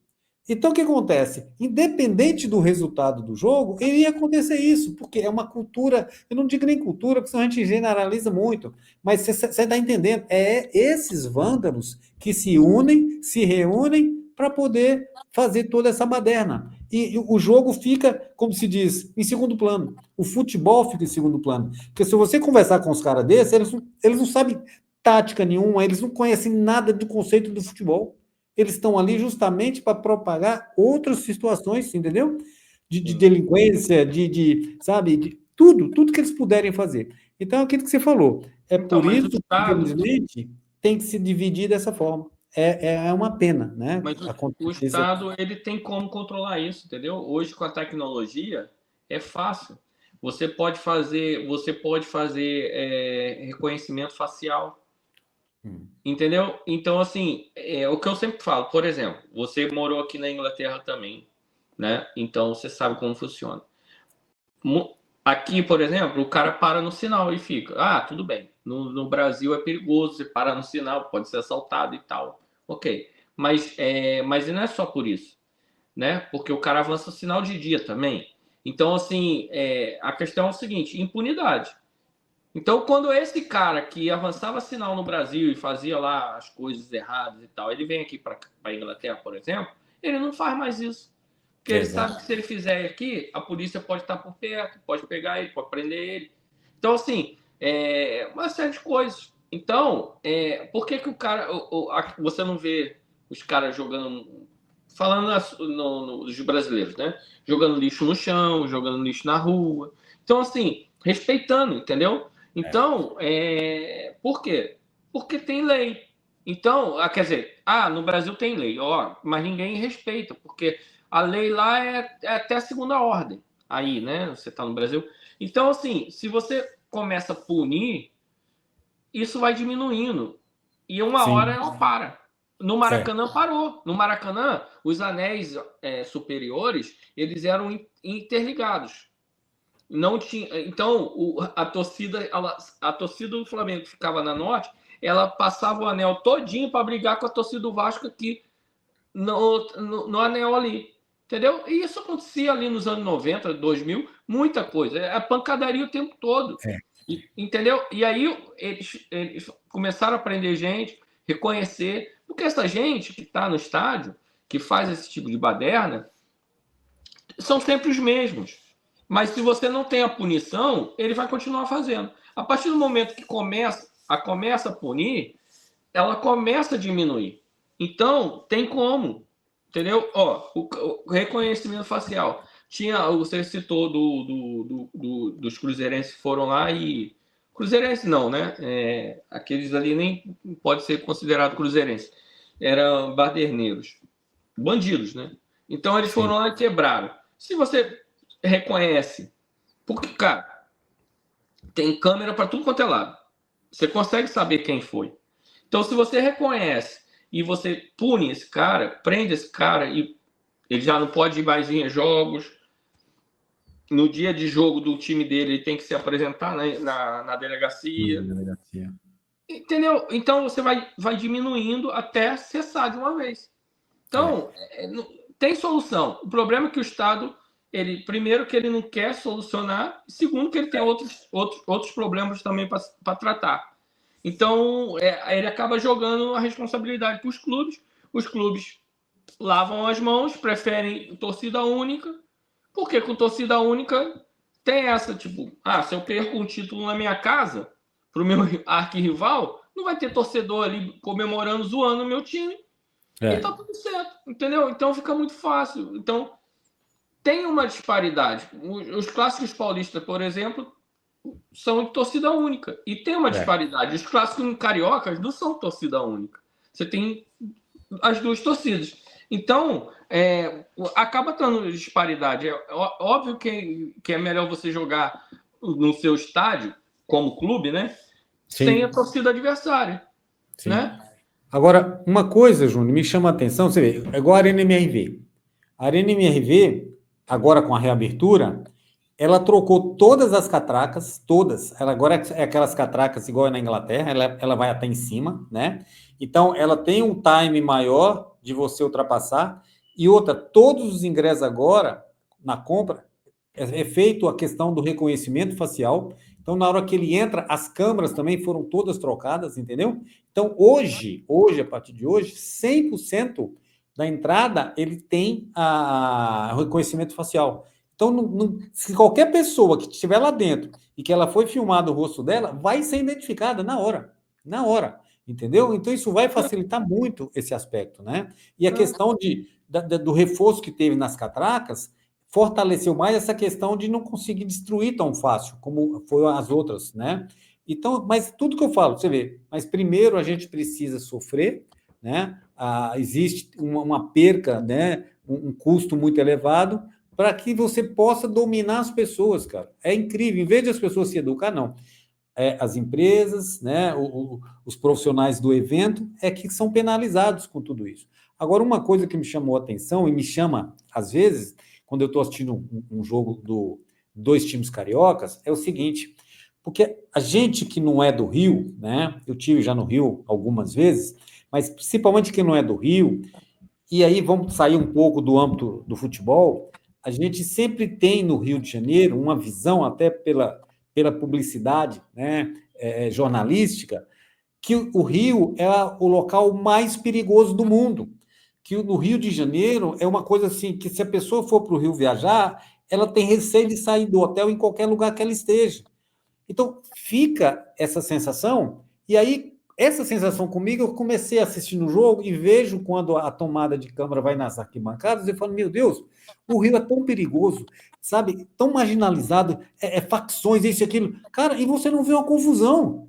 Então, o que acontece? Independente do resultado do jogo, iria acontecer isso, porque é uma cultura, eu não digo nem cultura, porque senão a gente generaliza muito, mas você está entendendo, é esses vândalos que se unem, se reúnem para poder fazer toda essa baderna. E o jogo fica, como se diz, em segundo plano. O futebol fica em segundo plano. Porque se você conversar com os caras desses, eles não sabem tática nenhuma, eles não conhecem nada do conceito do futebol. Eles estão ali justamente para propagar outras situações, entendeu? De delinquência, sabe, de tudo que eles puderem fazer. Então, é aquilo que você falou. É Então, por mas o isso que, Estado, infelizmente, tem que se dividir dessa forma. É uma pena, né? mas o Acontecer. Estado ele tem como controlar isso, entendeu? Hoje com a tecnologia é fácil. Você pode fazer reconhecimento facial. Entendeu? Então, assim, o que eu sempre falo, por exemplo, você morou aqui na Inglaterra também, né? Então você sabe como funciona. Aqui, por exemplo, o cara para no sinal e fica, tudo bem. No Brasil é perigoso, você para no sinal, pode ser assaltado e tal. Ok. Mas não é só por isso, né? Porque o cara avança o sinal de dia também. Então, assim, a questão é o seguinte: impunidade. Então, quando esse cara que avançava sinal no Brasil e fazia lá as coisas erradas e tal, ele vem aqui para a Inglaterra, por exemplo, ele não faz mais isso. Porque ele sabe que se ele fizer aqui, a polícia pode estar por perto, pode pegar ele, pode prender ele. Então, assim, uma série de coisas. Então, por que o cara... você não vê os caras jogando... Falando dos brasileiros, né? Jogando lixo no chão, jogando lixo na rua. Então, assim, respeitando, entendeu? Então, por quê? Porque tem lei. Então, quer dizer, no Brasil tem lei, mas ninguém respeita, porque a lei lá é até a segunda ordem. Aí, né? Você está no Brasil. Então, assim, se você começa a punir, isso vai diminuindo. E uma hora Sim, ela para. No Maracanã parou. No Maracanã, os anéis superiores, eles eram interligados. Não tinha. Então, a torcida do Flamengo que ficava na norte, ela passava o anel todinho para brigar com a torcida do Vasco aqui no anel ali. Entendeu? E isso acontecia ali nos anos 90, 2000, muita coisa. É a pancadaria o tempo todo. Entendeu? E aí eles começaram a prender gente, reconhecer. Porque essa gente que está no estádio, que faz esse tipo de baderna, são sempre os mesmos. Mas se você não tem a punição, ele vai continuar fazendo. A partir do momento que começa a punir, ela começa a diminuir. Então, tem como. Entendeu? O reconhecimento facial. Você citou dos cruzeirenses que foram lá e... Cruzeirense não, né? Aqueles ali nem pode ser considerado cruzeirense. Eram baderneiros. Bandidos, né? Então, eles foram lá e quebraram. Se você reconhece, porque, cara, tem câmera para tudo quanto é lado. Você consegue saber quem foi. Então, se você reconhece e você pune esse cara, prende esse cara e ele já não pode ir mais em jogos. No dia de jogo do time dele, ele tem que se apresentar na delegacia. Entendeu? Então, você vai diminuindo até cessar de uma vez. Então, tem solução. O problema é que o Estado, primeiro, que ele não quer solucionar, segundo, que ele tem outros problemas também para tratar. Então, ele acaba jogando a responsabilidade para os clubes lavam as mãos, preferem torcida única, porque com torcida única tem essa, tipo, se eu perco um título na minha casa, pro meu arquirrival, não vai ter torcedor ali comemorando, zoando o meu time, e tá tudo certo, entendeu? Então fica muito fácil. Então, tem uma disparidade. Os clássicos paulistas, por exemplo, são de torcida única. E tem uma disparidade. Os clássicos cariocas não são torcida única. Você tem as duas torcidas. Então, acaba tendo disparidade. É óbvio que é melhor você jogar no seu estádio, como clube, né? Sem a torcida adversária. Né? Agora, uma coisa, Júnior, me chama a atenção, você vê, é igual a Arena MRV. A Arena MRV, agora com a reabertura, ela trocou todas as catracas, todas. Ela agora é aquelas catracas igual é na Inglaterra, ela vai até em cima, né? Então, ela tem um time maior de você ultrapassar. E outra, todos os ingressos agora, na compra, é feito a questão do reconhecimento facial. Então, na hora que ele entra, as câmeras também foram todas trocadas, entendeu? Então, a partir de hoje, 100% da entrada, ele tem o reconhecimento facial. Então, se qualquer pessoa que estiver lá dentro e que ela foi filmado o rosto dela, vai ser identificada na hora, entendeu? Então, isso vai facilitar muito esse aspecto, né? E a questão do reforço que teve nas catracas fortaleceu mais essa questão de não conseguir destruir tão fácil como foi as outras, né? Então, mas tudo que eu falo, você vê, mas primeiro a gente precisa sofrer, né? Existe uma perca, né? Um custo muito elevado, para que você possa dominar as pessoas, cara. É incrível. Em vez de as pessoas se educar, não. As empresas, né, os profissionais do evento, é que são penalizados com tudo isso. Agora, uma coisa que me chamou a atenção, e me chama, às vezes, quando eu estou assistindo um jogo dois times cariocas, é o seguinte, porque a gente que não é do Rio, né, eu tive já no Rio algumas vezes, mas principalmente quem não é do Rio, e aí vamos sair um pouco do âmbito do futebol, a gente sempre tem no Rio de Janeiro uma visão, até pela publicidade, né, jornalística, que o Rio é o local mais perigoso do mundo. Que no Rio de Janeiro é uma coisa assim, que se a pessoa for para o Rio viajar, ela tem receio de sair do hotel em qualquer lugar que ela esteja. Então, fica essa sensação, e aí, essa sensação comigo, eu comecei a assistir no jogo e vejo quando a tomada de câmera vai nas arquibancadas, e falo, meu Deus, o Rio é tão perigoso, sabe? Tão marginalizado, facções, isso e aquilo. Cara, e você não vê uma confusão.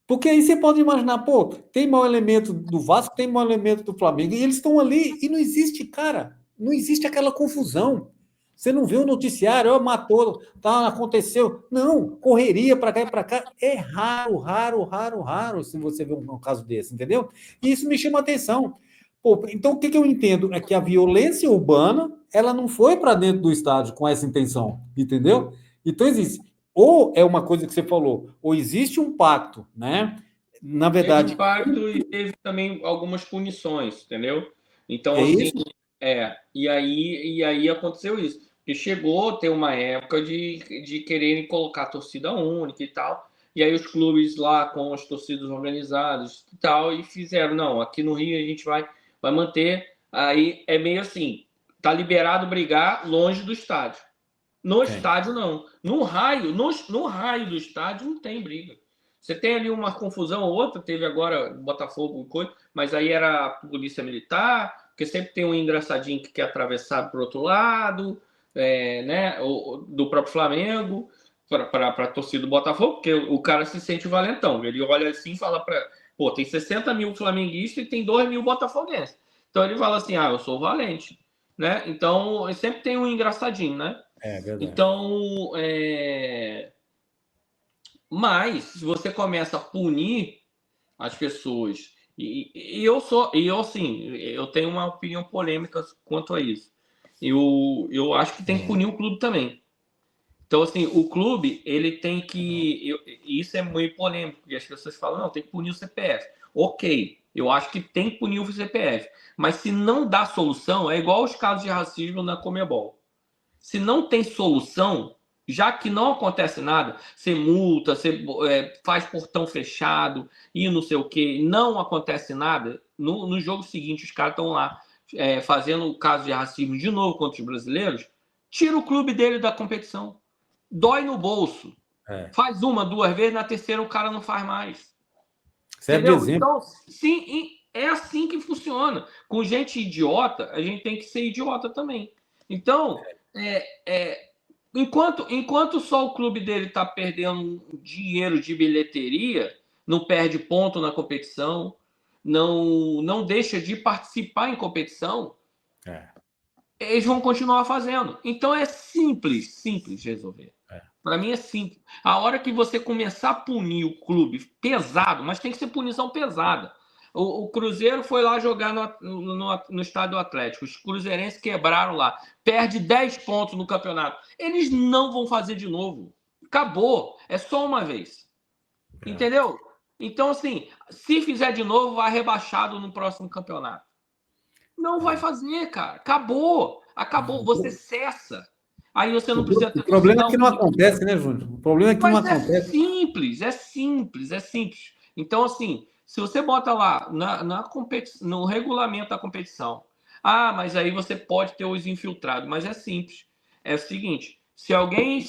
Porque aí você pode imaginar, pô, tem mau elemento do Vasco, tem mau elemento do Flamengo, e eles estão ali, e não existe, cara, não existe aquela confusão. Você não vê o noticiário, ó, matou, tá, aconteceu. Não, correria para cá e para cá. É raro, raro, raro, raro se você vê um caso desse, entendeu? E isso me chama a atenção. Pô, então, o que eu entendo é que a violência urbana, ela não foi para dentro do estádio com essa intenção, entendeu? Então, existe. Ou é uma coisa que você falou, ou existe um pacto, né? Na Teve verdade, um pacto e teve também algumas punições, entendeu? Então, é assim, isso? e aí aconteceu isso. Porque chegou a ter uma época de quererem colocar torcida única e tal, e aí os clubes lá com as torcidas organizadas e tal, e fizeram, não, aqui no Rio a gente vai manter, aí é meio assim, tá liberado brigar longe do estádio. No É. estádio, não. No raio do estádio não tem briga. Você tem ali uma confusão ou outra, teve agora Botafogo e coisa, mas aí era a polícia militar, porque sempre tem um engraçadinho que quer atravessar para o outro lado, né, do próprio Flamengo, para a torcida do Botafogo, porque o cara se sente valentão. Ele olha assim e fala para. Pô, tem 60 mil flamenguistas e tem 2 mil botafoguenses. Então ele fala assim: ah, eu sou valente. Né? Então sempre tem um engraçadinho, né? É verdade. Então, mas se você começa a punir as pessoas, e eu assim, eu tenho uma opinião polêmica quanto a isso. Eu acho que tem que punir o clube também. Então, assim, o clube, ele tem que. Isso é meio polêmico, porque as pessoas falam, não, tem que punir o CPF. Ok, eu acho que tem que punir o CPF. Mas se não dá solução, é igual os casos de racismo na Conmebol. Se não tem solução, já que não acontece nada, você multa, você faz portão fechado e não sei o que, não acontece nada, no jogo seguinte os caras estão lá fazendo o caso de racismo de novo contra os brasileiros, tira o clube dele da competição. Dói no bolso. É. Faz uma, duas vezes, na terceira o cara não faz mais. Serve de Entendeu? exemplo. Então, sim, é assim que funciona. Com gente idiota, a gente tem que ser idiota também. Então, enquanto só o clube dele está perdendo dinheiro de bilheteria, não perde ponto na competição, não deixa de participar em competição, É, eles vão continuar fazendo. Então é simples resolver. é. Para mim é simples. A hora que você começar a punir o clube pesado, mas tem que ser punição pesada. O Cruzeiro foi lá jogar no estádio do Atlético. Os cruzeirenses quebraram lá. Perde 10 pontos no campeonato. Eles não vão fazer de novo. Acabou. É só uma vez. Entendeu? Então, assim, se fizer de novo, vai rebaixado no próximo campeonato. Não vai fazer, cara. Acabou. Acabou. Você cessa. Aí você não precisa ter. O problema é que não acontece, né, Júnior? O problema é que não acontece. É simples, é simples, é simples. Então, assim, se você bota lá no regulamento da competição, mas aí você pode ter os infiltrados, mas é simples. É o seguinte: se alguém.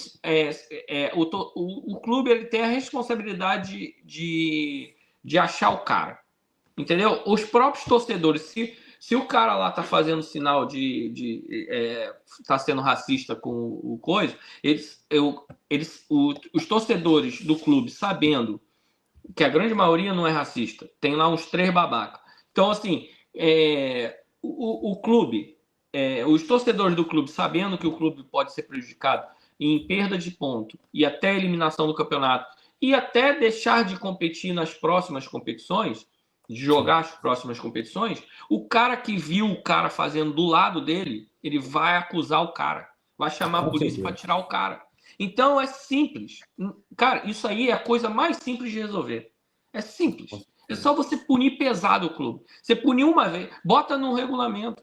O clube ele tem a responsabilidade de achar o cara. Entendeu? Os próprios torcedores, se o cara lá tá fazendo sinal tá sendo racista com o coisa, os torcedores do clube, sabendo que a grande maioria não é racista, tem lá uns 3 babacas. Então, assim, o clube, os torcedores do clube, sabendo que o clube pode ser prejudicado em perda de ponto e até eliminação do campeonato, e até deixar de competir nas próximas competições, de jogar as próximas competições, o cara que viu o cara fazendo do lado dele, ele vai acusar o cara, vai chamar a polícia para tirar o cara. Então é simples. Cara, isso aí é a coisa mais simples de resolver. É simples. É só você punir pesado o clube. Você punir uma vez, bota no regulamento.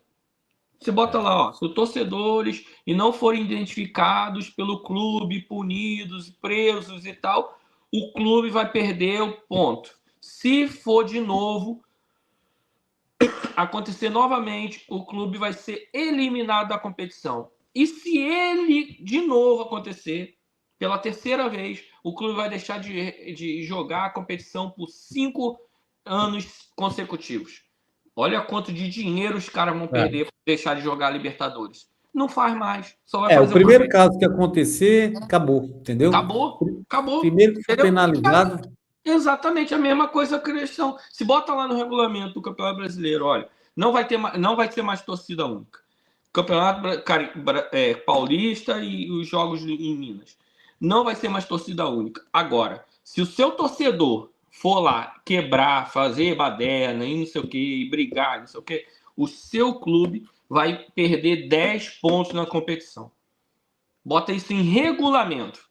Você bota lá, se os torcedores e não forem identificados pelo clube, punidos, presos e tal, o clube vai perder o ponto. Se for de novo acontecer novamente, o clube vai ser eliminado da competição. E se ele de novo acontecer, pela terceira vez, o clube vai deixar de jogar a competição por 5 anos consecutivos. Olha quanto de dinheiro os caras vão perder por deixar de jogar a Libertadores. Não faz mais. Só vai fazer o primeiro caso que acontecer, acabou, entendeu? Acabou. Primeiro que for penalizado. Exatamente a mesma coisa que a questão. Se bota lá no regulamento do Campeonato Brasileiro, olha, não vai ter mais torcida única. Campeonato Paulista e os jogos em Minas. Não vai ser mais torcida única. Agora, se o seu torcedor for lá quebrar, fazer baderna e não sei o que, brigar, não sei o que, o seu clube vai perder 10 pontos na competição. Bota isso em regulamento.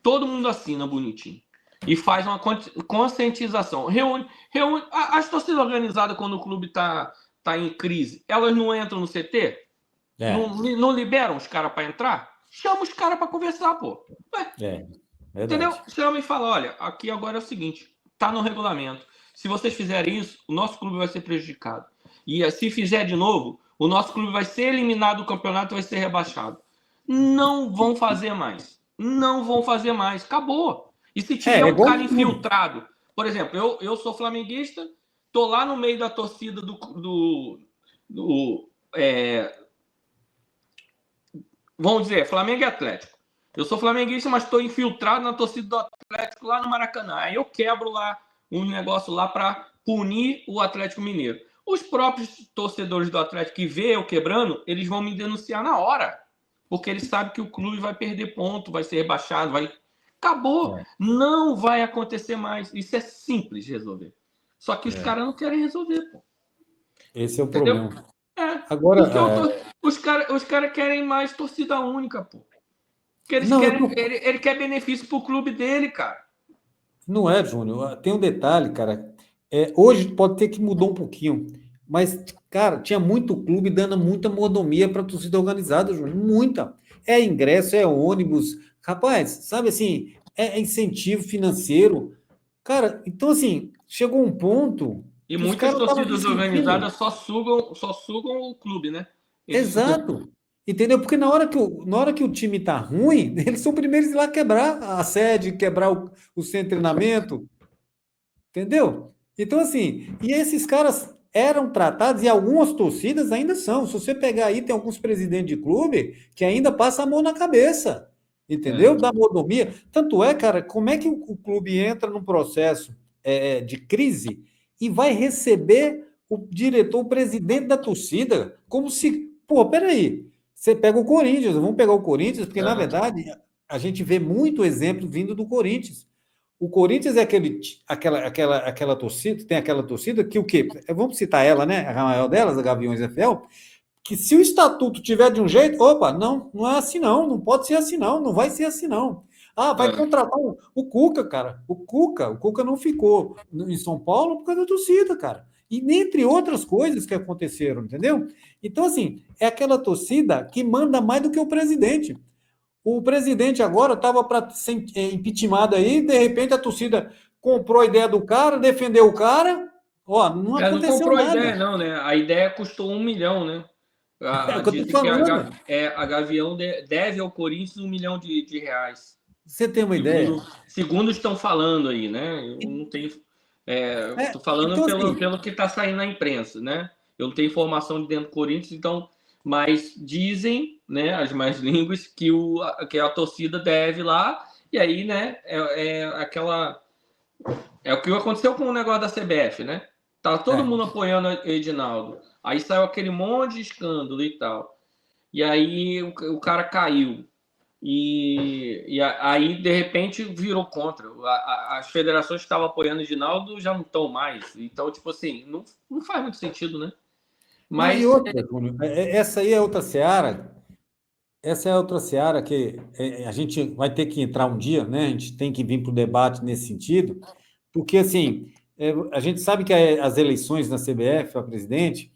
Todo mundo assina bonitinho. E faz uma conscientização. Reúne as torcidas organizadas quando o clube tá em crise. Elas não entram no CT? Não liberam os caras para entrar? Chama os caras para conversar, pô. Entendeu? Chama e fala, olha, aqui agora é o seguinte, tá no regulamento. Se vocês fizerem isso, o nosso clube vai ser prejudicado. E se fizer de novo, o nosso clube vai ser eliminado do campeonato e vai ser rebaixado. Não vão fazer mais. Não vão fazer mais. Acabou. E se tiver um cara infiltrado, por exemplo, eu sou flamenguista, tô lá no meio da torcida vamos dizer, Flamengo e Atlético. Eu sou flamenguista, mas estou infiltrado na torcida do Atlético lá no Maracanã. Aí eu quebro lá um negócio lá para punir o Atlético Mineiro. Os próprios torcedores do Atlético que vê eu quebrando, eles vão me denunciar na hora. Porque eles sabem que o clube vai perder ponto, vai ser rebaixado, vai... Acabou. Não vai acontecer mais. Isso é simples de resolver. Só que os caras não querem resolver, pô. Esse é o problema. Agora, os caras querem mais torcida única, pô. Porque ele quer benefício pro clube dele, cara. Não é, Júnior. Tem um detalhe, cara. Hoje pode ter que mudar um pouquinho. Mas, cara, tinha muito clube dando muita mordomia para a torcida organizada, Júnior. Muita. É ingresso, é ônibus. Rapaz, sabe assim, é incentivo financeiro. Cara, então assim, chegou um ponto. E muitas torcidas organizadas só sugam o clube, né? Exato. Entendeu? Porque na hora que o time tá ruim, eles são primeiros a ir lá quebrar a sede, quebrar o centro de treinamento. Entendeu? Então, assim, e esses caras eram tratados, e algumas torcidas ainda são. Se você pegar aí, tem alguns presidentes de clube que ainda passam a mão na cabeça. Entendeu? Da mordomia. Tanto é, cara, como é que o clube entra num processo de crise e vai receber o diretor, o presidente da torcida, como se, pô, peraí, você pega o Corinthians, vamos pegar o Corinthians, porque, na verdade, a gente vê muito exemplo vindo do Corinthians. O Corinthians é aquela torcida, tem aquela torcida que o quê? Vamos citar ela, né? A maior delas, a Gaviões FL, que se o estatuto tiver de um jeito, opa, não, não é assim não pode ser assim não vai ser assim não. Ah, vai contratar o Cuca, cara. O Cuca não ficou em São Paulo por causa da torcida, cara. E entre outras coisas que aconteceram, entendeu? Então, assim, é aquela torcida que manda mais do que o presidente. O presidente agora estava para ser impeachment aí, de repente a torcida comprou a ideia do cara, defendeu o cara, ó, não Não aconteceu comprou a nada. ideia, não, né? A ideia custou 1 milhão, né? É o que eu tô Dizem que falando. a Gavião deve ao Corinthians 1 milhão de reais. Você tem uma ideia? Segundo estão falando aí, né? Eu não tenho. Estou falando Então, assim, pelo que está saindo na imprensa, né? Eu não tenho informação de dentro do Corinthians, então. Mas dizem, né, as mais línguas, que a torcida deve lá, e aí, né, é o que aconteceu com o negócio da CBF, né? Tava todo mundo apoiando o Edinaldo. Aí saiu aquele monte de escândalo e tal. E aí o cara caiu. Aí, de repente, virou contra. As federações que estavam apoiando o Edinaldo já não estão mais. Então, tipo assim, não faz muito sentido, né? não, e Mas outra, Júnior, essa aí é outra seara, essa é outra seara que a gente vai ter que entrar um dia, né? A gente tem que vir para o debate nesse sentido, porque, assim, a gente sabe que as eleições na CBF, a presidente,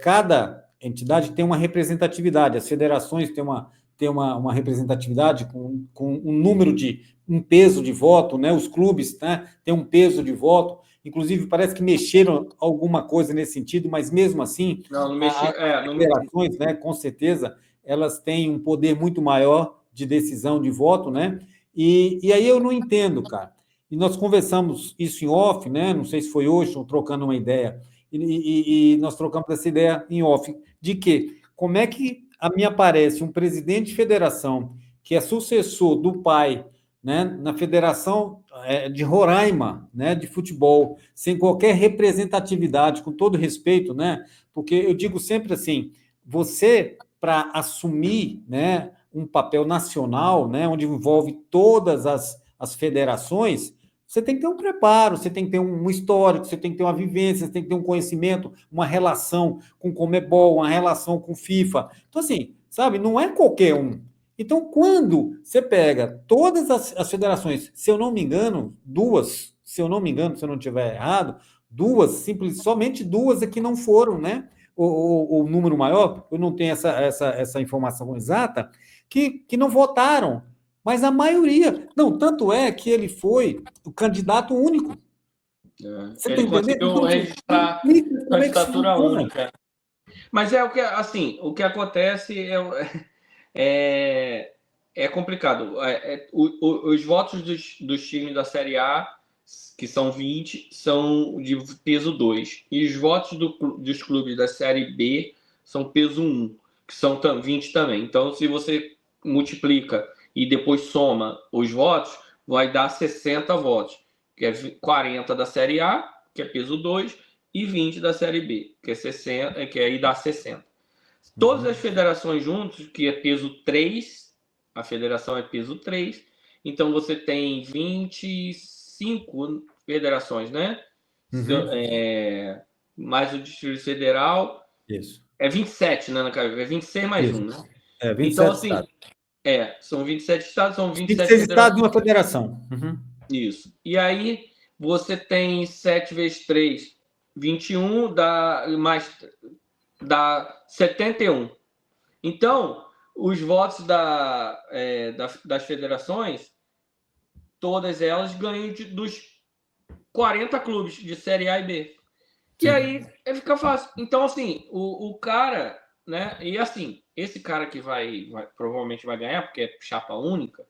cada entidade tem uma representatividade, as federações têm uma representatividade com um número um peso de voto, né? Os clubes, né, têm um peso de voto, inclusive parece que mexeram alguma coisa nesse sentido, mas mesmo assim, não mexi. as federações, né, com certeza, elas têm um poder muito maior de decisão de voto, né? E aí eu não entendo, cara. E nós conversamos isso em off, né? Não sei se foi hoje, trocando uma ideia. E nós trocamos essa ideia em off de que como é que me aparece um presidente de federação que é sucessor do pai, né, na federação de Roraima, né, de futebol, sem qualquer representatividade, com todo respeito, né? Porque eu digo sempre assim, você para assumir, né, um papel nacional, né, onde envolve todas as federações, você tem que ter um preparo, você tem que ter um histórico, você tem que ter uma vivência, você tem que ter um conhecimento, uma relação com o Conmebol, uma relação com o FIFA. Então, assim, sabe, não é qualquer um. Então, quando você pega todas as federações, se eu não me engano, duas, se eu não me engano, se eu não estiver errado, somente duas é que não foram, né? O número maior, eu não tenho essa informação exata, que não votaram. Mas a maioria. Não, tanto é que ele foi o candidato único. Você está ele entendendo? conseguiu Então, registrar como é que isso candidatura funciona? única. Mas é o que acontece é, é complicado. Os votos dos times da Série A, que são 20, são de peso 2. E os votos dos clubes da Série B são peso 1, que são 20 também. Então, se você multiplica e depois soma os votos, vai dar 60 votos, que é 40 da Série A, que é peso 2, e 20 da Série B, que é 60, que aí dá 60. Todas as federações juntos, que é peso 3, a federação é peso 3, então você tem 25 federações, né? Mais o Distrito Federal. Isso. É 27, né, é 26 mais Isso. 1, né? 27 então, assim, estados. são 27 estados, são 27 26 estados e federações. uma federação. Isso. E aí você tem 7 vezes 3, 21, dá 71. Então, os votos das federações, todas elas ganham dos 40 clubes de Série A e B. Sim. E aí fica fácil. Então, assim, o cara, né? E assim, esse cara que provavelmente vai ganhar, porque é chapa única,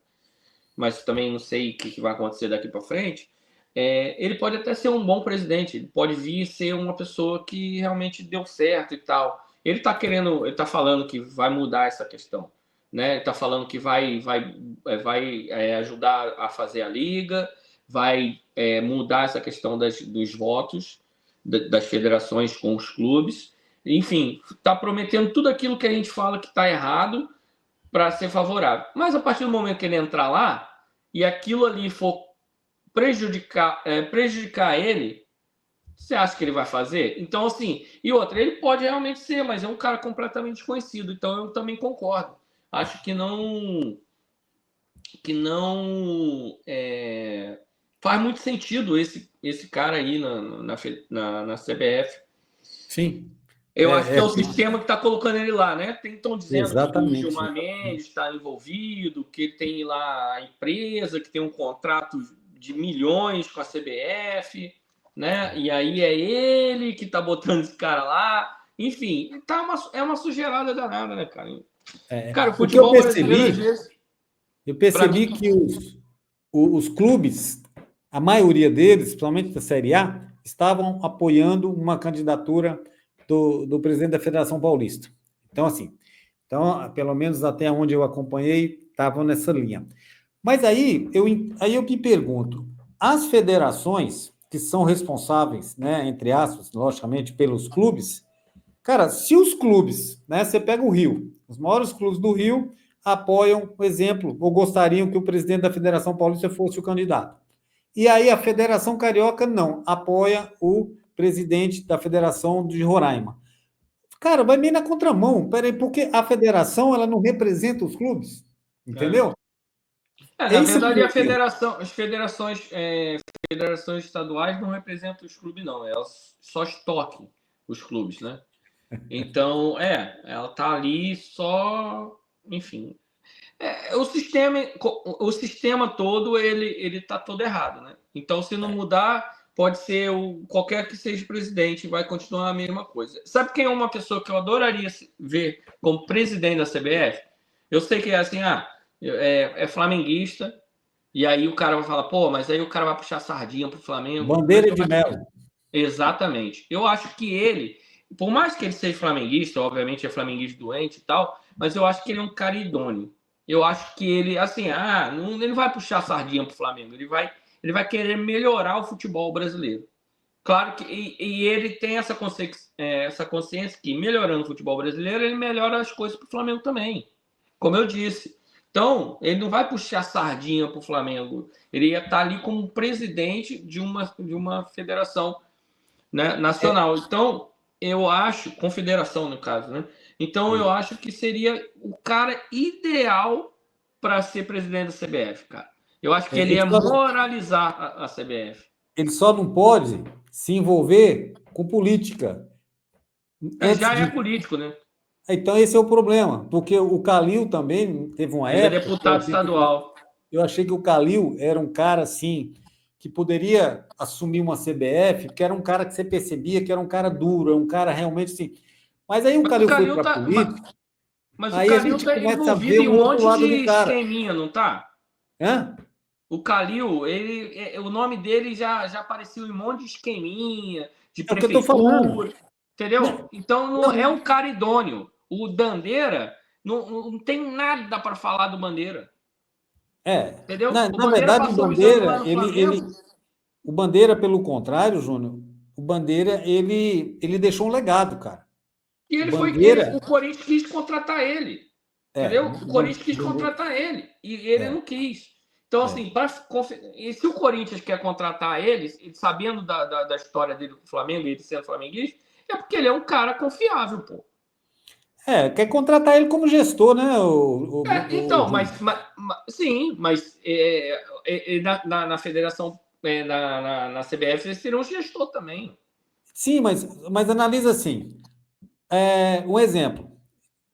mas também não sei o que vai acontecer daqui para frente. Ele pode até ser um bom presidente, ele pode vir ser uma pessoa que realmente deu certo e tal. Ele está falando que vai mudar essa questão, né? Ele está falando que vai ajudar a fazer a liga, vai mudar essa questão dos votos das federações com os clubes. Enfim, está prometendo tudo aquilo que a gente fala que está errado para ser favorável. Mas a partir do momento que ele entrar lá e aquilo ali for prejudicar ele, você acha que ele vai fazer? Então, assim, e outra, ele pode realmente ser, mas é um cara completamente desconhecido, então eu também concordo. Acho que não faz muito sentido esse cara aí na CBF. Sim. Eu acho que é o sistema que está colocando ele lá, né? Estão dizendo que o Exatamente. Gilmar Mendes está envolvido, que ele tem lá a empresa, que tem um contrato de milhões com a CBF, né? E aí é ele que está botando esse cara lá. Enfim, é uma sujeirada danada, né, cara? Cara, o O que eu futebol brasileiro, às percebi, vezes, eu para percebi mim, que os clubes, a maioria deles, principalmente da Série A, estavam apoiando uma candidatura do presidente da Federação Paulista. Então, assim, pelo menos até onde eu acompanhei, estavam nessa linha. Mas aí eu me pergunto, as federações que são responsáveis, né, entre aspas, logicamente, pelos clubes, cara, se os clubes, né, você pega o Rio, os maiores clubes do Rio apoiam, por exemplo, ou gostariam que o presidente da Federação Paulista fosse o candidato. E aí a Federação Carioca não, apoia o presidente da Federação de Roraima. Cara, vai meio na contramão, peraí, porque a federação ela não representa os clubes, entendeu? na Esse é o verdade, meu erro. federações estaduais não representam os clubes, não. Elas só estoquem os clubes, né? Então, ela tá ali só, enfim. O sistema todo, ele tá todo errado, né? Então, se não mudar, pode ser qualquer que seja presidente, vai continuar a mesma coisa. Sabe quem é uma pessoa que eu adoraria ver como presidente da CBF? Eu sei que é assim, é flamenguista, e aí o cara vai falar, pô, mas aí o cara vai puxar sardinha pro Flamengo. Mas Bandeira eu de acho mel. exatamente. Eu acho que ele, por mais que ele seja flamenguista, obviamente é flamenguista doente e tal, mas eu acho que ele é um cara idôneo. Eu acho que ele, assim, não, ele não vai puxar sardinha pro Flamengo, ele vai querer melhorar o futebol brasileiro. Claro que e ele tem essa consciência que melhorando o futebol brasileiro, ele melhora as coisas pro Flamengo também. Como eu disse. Então, ele não vai puxar sardinha pro Flamengo. Ele ia estar ali como presidente de uma federação, né, nacional. Então, eu acho, confederação no caso, né? Então, eu acho que seria o cara ideal para ser presidente da CBF, cara. Eu acho que ele Ele ia só, moralizar a CBF. ele só não pode se envolver com política antes Já é de. político, né? Então, esse é o problema, porque o Calil também teve uma Ele é época que eu deputado achei que, estadual. eu achei que o Calil era um cara assim, que poderia assumir uma CBF, que era um cara que você percebia que era um cara duro, é um cara realmente assim. Mas aí o Mas o Calil foi Calil para a tá, política, mas o aí a Calil gente tá começa a ver envolvido em o um outro monte lado do de cara. esqueminha, não tá? Hã? O Calil, o nome dele já apareceu em um monte de esqueminha, de É o que eu estou falando. prefeitura, entendeu? Não, Então não é não, um cara idôneo. O Bandeira não tem nada para falar do Bandeira, entendeu? na, O na Bandeira verdade, o passou os anos lá Bandeira, no Flamengo. o Bandeira, pelo contrário, Júnior, o Bandeira, ele deixou um legado, cara. E O o Bandeira, Corinthians quis contratar ele, entendeu? O Corinthians quis contratar ele e ele é, não quis. Então, é. assim, e se o Corinthians quer contratar ele sabendo da história dele com o Flamengo e ele sendo flamenguista, é porque ele é um cara confiável, pô. Quer contratar ele como gestor, né, Então, Júnior? sim, mas na federação, na CBF, eles serão gestor também. Sim, mas analisa assim. Um exemplo.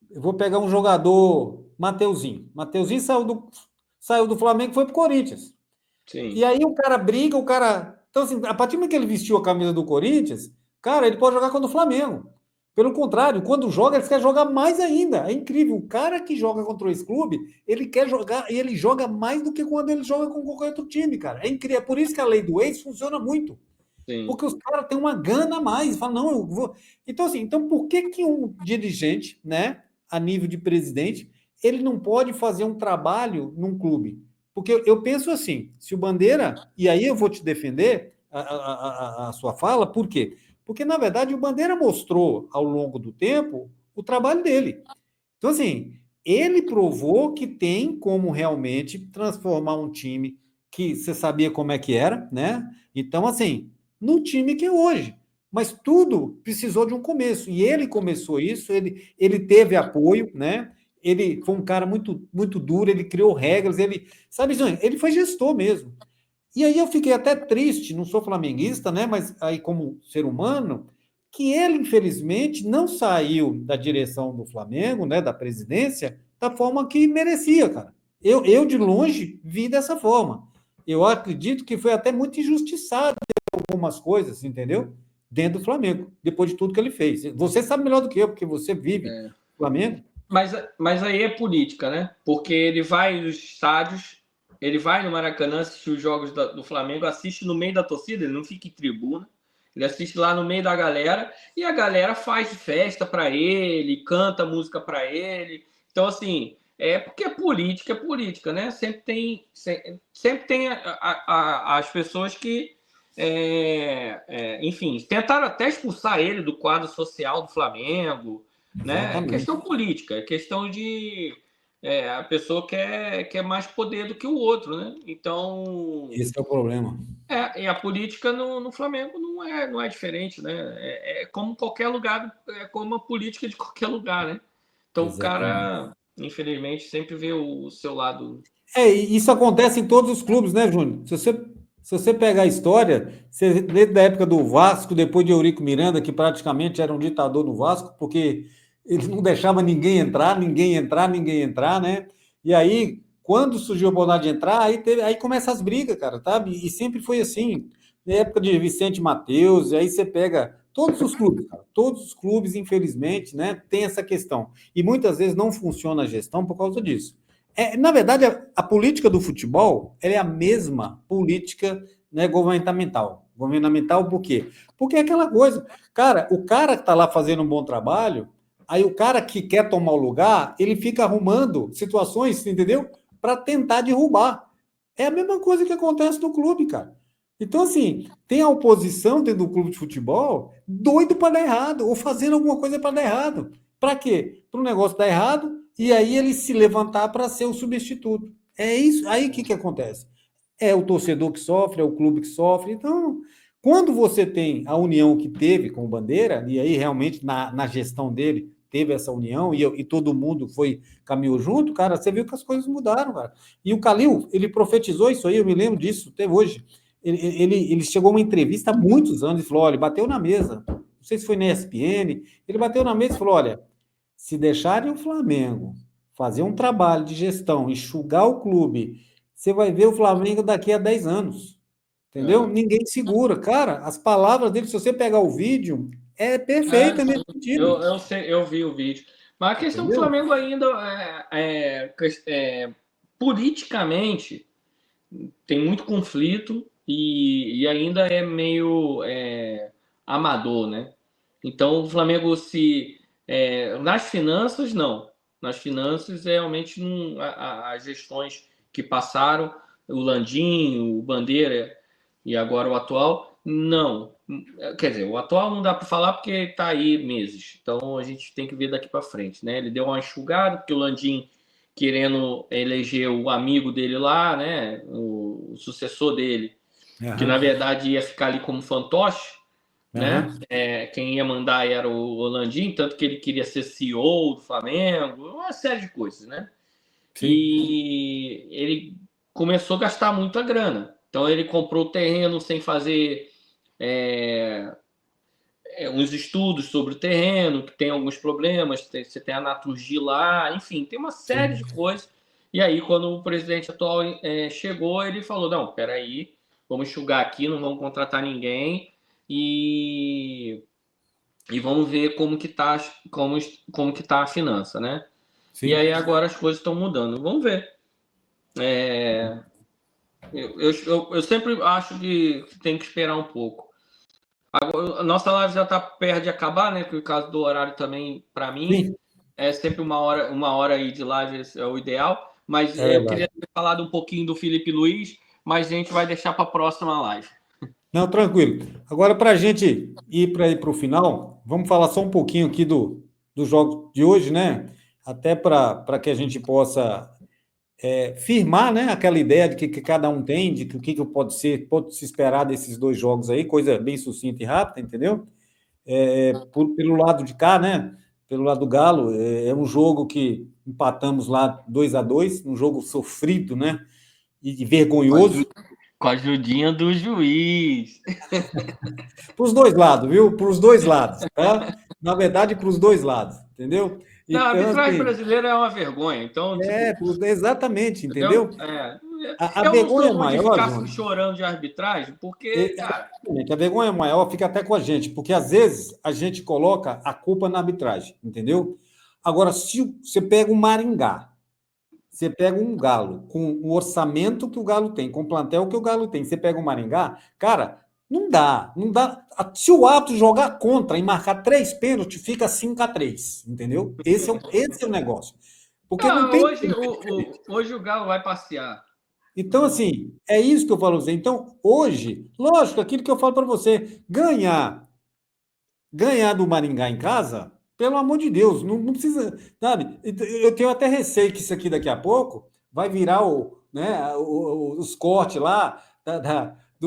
Eu vou pegar um jogador, Mateuzinho. Mateuzinho saiu do Flamengo e foi para o Corinthians. E Sim. aí o cara briga, o cara. Então, assim, a partir do momento que ele vestiu a camisa do Corinthians, cara, ele pode jogar contra o Flamengo. Pelo contrário, quando joga, ele quer jogar mais ainda. É incrível. O cara que joga contra esse clube, ele quer jogar e ele joga mais do que quando ele joga com qualquer outro time, cara. É incrível. É por isso que a lei do ex funciona muito. Sim. Porque os caras têm uma gana a mais. Falam, não, eu vou. Então, assim, por que um dirigente, né, a nível de presidente, ele não pode fazer um trabalho num clube? Porque eu penso assim, se o Bandeira, e aí eu vou te defender a sua fala, por quê? Porque, na verdade, o Bandeira mostrou ao longo do tempo o trabalho dele. Então, assim, ele provou que tem como realmente transformar um time que você sabia como é que era, né? Então, assim, no time que é hoje. Mas tudo precisou de um começo. E ele começou isso, ele teve apoio, né? Ele foi um cara muito, muito duro, ele criou regras, ele, sabe, ele foi gestor mesmo. E aí eu fiquei até triste, não sou flamenguista, né? Mas aí, como ser humano, que ele, infelizmente, não saiu da direção do Flamengo, né? Da presidência, da forma que merecia, cara. Eu de longe, vi dessa forma. Eu acredito que foi até muito injustiçado em algumas coisas, entendeu? Dentro do Flamengo, depois de tudo que ele fez. Você sabe melhor do que eu, porque você vive o Flamengo. Mas aí é política, né? Porque ele vai nos estádios, ele vai no Maracanã assistir os jogos do Flamengo, assiste no meio da torcida, ele não fica em tribuna, ele assiste lá no meio da galera e a galera faz festa para ele, canta música para ele. Então, assim, é porque é política, né? Sempre tem as pessoas que, enfim, tentaram até expulsar ele do quadro social do Flamengo, né? É questão política, é questão de a pessoa quer mais poder do que o outro, né? Então, esse é o problema. E a política no Flamengo não é diferente, né? É como qualquer lugar, é como a política de qualquer lugar, né? Então o cara, infelizmente, sempre vê o seu lado. E isso acontece em todos os clubes, né, Júnior? Se você pegar a história, desde a época do Vasco, depois de Eurico Miranda, que praticamente era um ditador no Vasco, porque ele não deixava ninguém entrar, ninguém entrar, ninguém entrar, né? E aí, quando surgiu a oportunidade de entrar, aí começa as brigas, cara, sabe? E sempre foi assim. Na época de Vicente Mateus, aí você pega todos os clubes, cara, todos os clubes, infelizmente, né, tem essa questão. E muitas vezes não funciona a gestão por causa disso. Na verdade, a política do futebol ela é a mesma política, né, governamental. Governamental por quê? Porque é aquela coisa, cara, o cara que está lá fazendo um bom trabalho, aí o cara que quer tomar o lugar, ele fica arrumando situações, entendeu? Para tentar derrubar. É a mesma coisa que acontece no clube, cara. Então, assim, tem a oposição dentro do clube de futebol doido para dar errado, ou fazendo alguma coisa para dar errado. Para quê? Para o negócio dar errado e aí ele se levantar para ser o substituto. É isso. Aí o que acontece? É o torcedor que sofre, é o clube que sofre. Então, quando você tem a união que teve com o Bandeira, e aí realmente na gestão dele teve essa união e todo mundo caminhou junto, cara, você viu que as coisas mudaram, cara. E o Calil, ele profetizou isso aí, eu me lembro disso até hoje. Ele chegou a uma entrevista há muitos anos e falou: olha, bateu na mesa, não sei se foi na ESPN, ele bateu na mesa e falou: olha, se deixarem o Flamengo fazer um trabalho de gestão, enxugar o clube, você vai ver o Flamengo daqui a 10 anos. Entendeu? Ninguém segura. Cara, as palavras dele, se você pegar o vídeo, é perfeita nesse sentido. Eu vi o vídeo. Mas a questão do Flamengo ainda politicamente tem muito conflito e ainda é meio amador, né? Então o Flamengo nas finanças, não. Nas finanças, realmente, as gestões que passaram, o Landim, o Bandeira e agora o atual, não. Quer dizer, o atual não dá para falar porque está aí meses. Então a gente tem que ver daqui para frente, né? Ele deu uma enxugada, porque o Landim querendo eleger o amigo dele lá, né? O sucessor dele, que na verdade ia ficar ali como fantoche, né? Quem ia mandar era o Landim, tanto que ele queria ser CEO do Flamengo, uma série de coisas, né? Sim. E ele começou a gastar muita grana. Então ele comprou o terreno sem fazer uns estudos sobre o terreno, que tem alguns problemas, você tem a Naturgy lá, enfim, tem uma série de coisas. E aí, quando o presidente atual chegou, ele falou: não, peraí, vamos enxugar aqui, não vamos contratar ninguém e vamos ver como que tá a finança, né? Sim. E aí agora as coisas estão mudando. Vamos ver. Eu sempre acho que tem que esperar um pouco. Agora, a nossa live já está perto de acabar, né? Por causa do horário também, para mim, sim, é sempre uma hora aí de live é o ideal. Mas eu queria ter falado um pouquinho do Felipe Luiz, mas a gente vai deixar para a próxima live. Não, tranquilo. Agora, para a gente ir para o final, vamos falar só um pouquinho aqui do jogo de hoje, né? Até para que a gente possa firmar, né, aquela ideia de que cada um tem, de que o que pode se esperar desses dois jogos aí, coisa bem sucinta e rápida, entendeu? Pelo lado de cá, né? Pelo lado do Galo, é um jogo que empatamos lá 2-2, um jogo sofrido, né? E vergonhoso. Com a ajudinha do juiz. Para os dois lados, viu? Para os dois lados, tá? Na verdade, para os dois lados, entendeu? Não, a Então, arbitragem assim, brasileira é uma vergonha. Então, tipo, exatamente, entendeu? entendeu? A Eu não vergonha sou muito de maior, ficar João, chorando de arbitragem, porque, cara. exatamente, a vergonha maior fica até com a gente, porque às vezes a gente coloca a culpa na arbitragem, entendeu? Agora, se você pega um Maringá, você pega um Galo com o orçamento que o Galo tem, com o plantel que o Galo tem, você pega um Maringá, cara, não dá, não dá. Se o árbitro jogar contra e marcar 3 pênaltis, fica 5-3, entendeu? Esse é o negócio. Porque não Não, tem. hoje o Galo vai passear. Então, assim, é isso que eu falo para você. Então, hoje, lógico, aquilo que eu falo para você, ganhar do Maringá em casa, pelo amor de Deus, não precisa, sabe? Eu tenho até receio que isso aqui daqui a pouco vai virar os cortes lá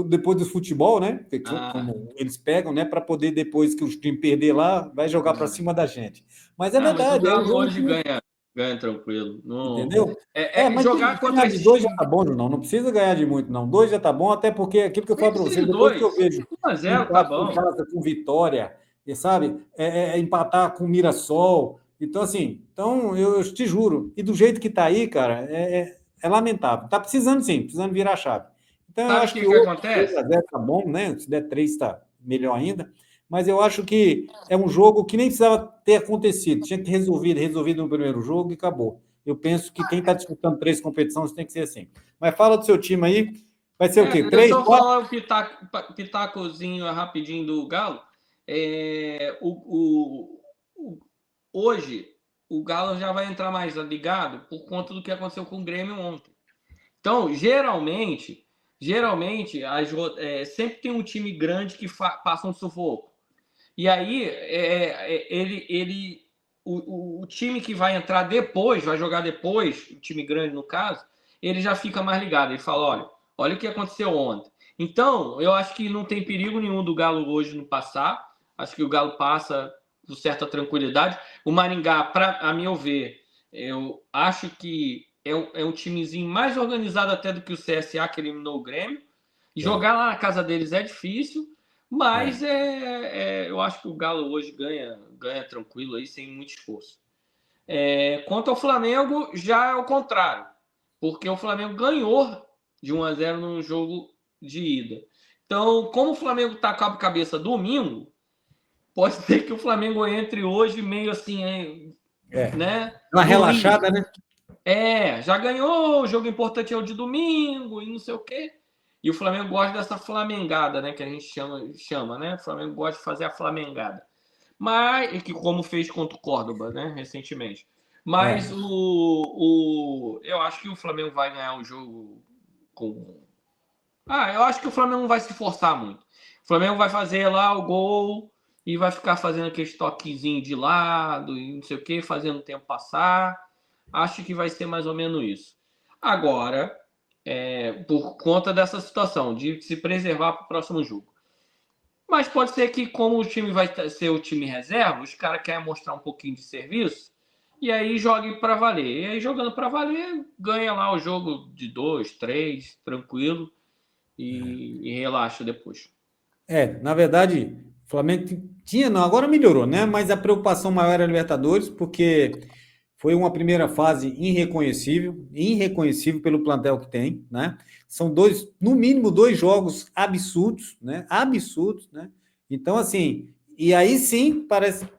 depois do futebol, né? Como eles pegam, né? Para poder, depois que o time perder lá, vai jogar para cima da gente. Mas é Mas o verdade, é um Galo jogo hoje que, ganha tranquilo. Não, entendeu? Mas jogar ganhar contra de esse dois já time. tá bom, não precisa ganhar de muito, não. Dois já tá bom, até porque aquilo que eu Nem falo para precisa você, de depois que eu dois. vejo 1-0 tá empate em bom. casa com Vitória, e sabe? Empatar com Mirassol. Então, assim, eu te juro, e do jeito que tá aí, cara, é lamentável. Tá precisando sim, precisando virar a chave. Então, eu Sabe o acho que que que hoje acontece? 2-0 tá bom, né? Se der 3, tá melhor ainda. Mas eu acho que é um jogo que nem precisava ter acontecido. Tinha que ter resolvido no primeiro jogo e acabou. Eu penso que quem está disputando 3 competições tem que ser assim. Mas fala do seu time aí. Vai ser o quê? Eu 3, só 4? falar o pitacozinho rapidinho do Galo. É, hoje, o Galo já vai entrar mais ligado por conta do que aconteceu com o Grêmio ontem. Então, geralmente sempre tem um time grande que passa um sufoco. E aí, o time que vai entrar depois, vai jogar depois, o time grande no caso, ele já fica mais ligado. Ele fala: olha o que aconteceu ontem. Então, eu acho que não tem perigo nenhum do Galo hoje não passar. Acho que o Galo passa com certa tranquilidade. O Maringá, a meu ver, eu acho que é um timezinho mais organizado até do que o CSA, que eliminou o Grêmio. Jogar lá na casa deles é difícil. Mas eu acho que o Galo hoje ganha tranquilo aí, sem muito esforço. Quanto ao Flamengo, já é o contrário. Porque o Flamengo ganhou de 1-0 num jogo de ida. Então, como o Flamengo está com a cabeça domingo, pode ser que o Flamengo entre hoje meio assim, né? Uma Dormindo. relaxada, né? Já ganhou, o jogo importante é o de domingo e não sei o quê. E o Flamengo gosta dessa flamengada, né? Que a gente chama, né? O Flamengo gosta de fazer a flamengada. Mas, que como fez contra o Córdoba, né? Recentemente. Mas eu acho que o Flamengo vai ganhar o jogo com. Eu acho que o Flamengo não vai se forçar muito. O Flamengo vai fazer lá o gol e vai ficar fazendo aquele toquezinho de lado e não sei o que, fazendo o tempo passar. Acho que vai ser mais ou menos isso. Agora, por conta dessa situação, de se preservar para o próximo jogo. Mas pode ser que, como o time vai ser o time reserva, os caras querem mostrar um pouquinho de serviço e aí jogue para valer. E aí, jogando para valer, ganha lá o jogo de 2, 3, tranquilo e relaxa depois. Na verdade, o Flamengo tinha, não, agora melhorou, né? Mas a preocupação maior era a Libertadores, porque foi uma primeira fase irreconhecível pelo plantel que tem, né? São no mínimo, dois jogos absurdos, né? Absurdos, né? Então, assim, e aí sim,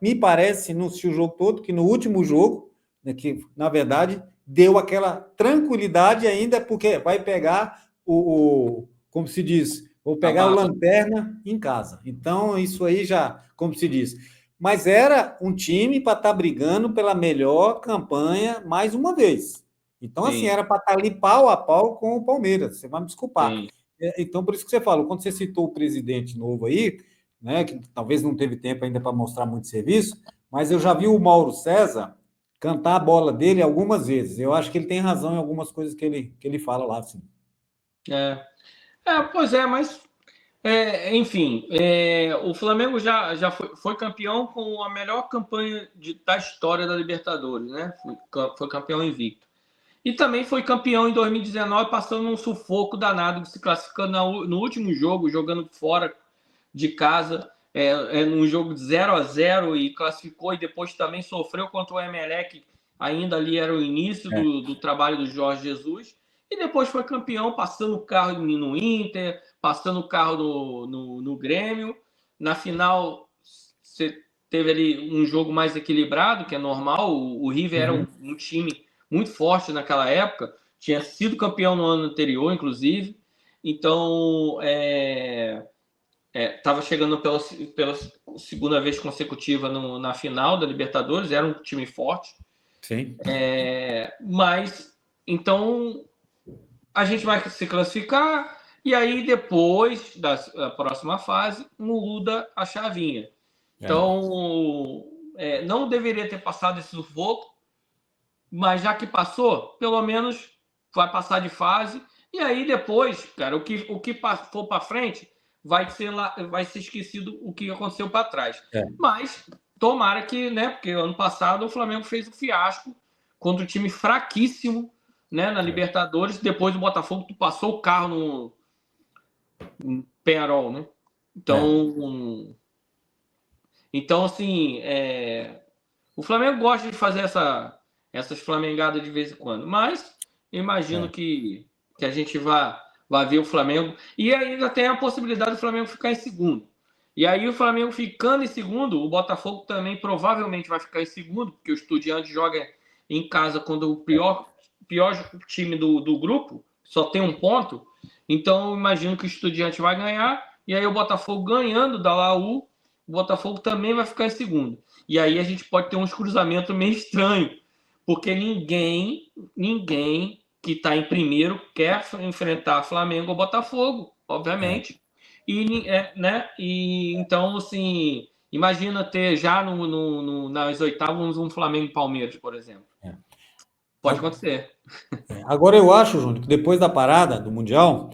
me parece, não assisti o jogo todo, que no último jogo, né, que na verdade deu aquela tranquilidade ainda, porque vai pegar como se diz, vou pegar o lanterna em casa. Então, isso aí já, como se diz. Mas era um time para estar brigando pela melhor campanha mais uma vez. Então, assim, era para estar ali pau a pau com o Palmeiras. Você vai me desculpar. Sim. Então, por isso que você falou, quando você citou o presidente novo aí, né, que talvez não teve tempo ainda para mostrar muito serviço, mas eu já vi o Mauro César cantar a bola dele algumas vezes. Eu acho que ele tem razão em algumas coisas que ele fala lá, assim. Pois é, mas enfim, o Flamengo já foi campeão com a melhor campanha da história da Libertadores, né? Foi campeão invicto. E também foi campeão em 2019, passando um sufoco danado, se classificando no último jogo, jogando fora de casa, num jogo de 0-0 e classificou, e depois também sofreu contra o Emelec, ainda ali era o início do trabalho do Jorge Jesus, e depois foi campeão, passando o carro no Inter, passando o carro no Grêmio. Na final, você teve ali um jogo mais equilibrado, que é normal. O River era um time muito forte naquela época, tinha sido campeão no ano anterior, inclusive. Então, estava chegando pela segunda vez consecutiva na final da Libertadores, era um time forte. Sim. Mas, então, a gente vai se classificar e aí depois da próxima fase muda a chavinha. Então, não deveria ter passado esse sufoco, mas já que passou, pelo menos vai passar de fase. E aí depois, cara, o que for para frente vai ser esquecido o que aconteceu para trás. Mas tomara que, né? Porque ano passado o Flamengo fez um fiasco contra um time fraquíssimo, né, na Libertadores. Depois o Botafogo passou o carro no Penharol, né? Então assim, o Flamengo gosta de fazer essas flamengadas de vez em quando, mas imagino que a gente vai ver o Flamengo, e ainda tem a possibilidade do Flamengo ficar em segundo. E aí o Flamengo ficando em segundo, o Botafogo também provavelmente vai ficar em segundo, porque o Estudiantes joga em casa quando o pior time do grupo só tem um ponto. Então eu imagino que o Estudiantes vai ganhar, e aí o Botafogo ganhando da Laú, o Botafogo também vai ficar em segundo. E aí a gente pode ter uns cruzamentos meio estranhos, porque ninguém que está em primeiro quer enfrentar Flamengo ou Botafogo, obviamente. E então, assim, imagina ter já nas oitavas um Flamengo e Palmeiras, por exemplo. Pode acontecer. Agora eu acho, Júnior, que depois da parada do Mundial,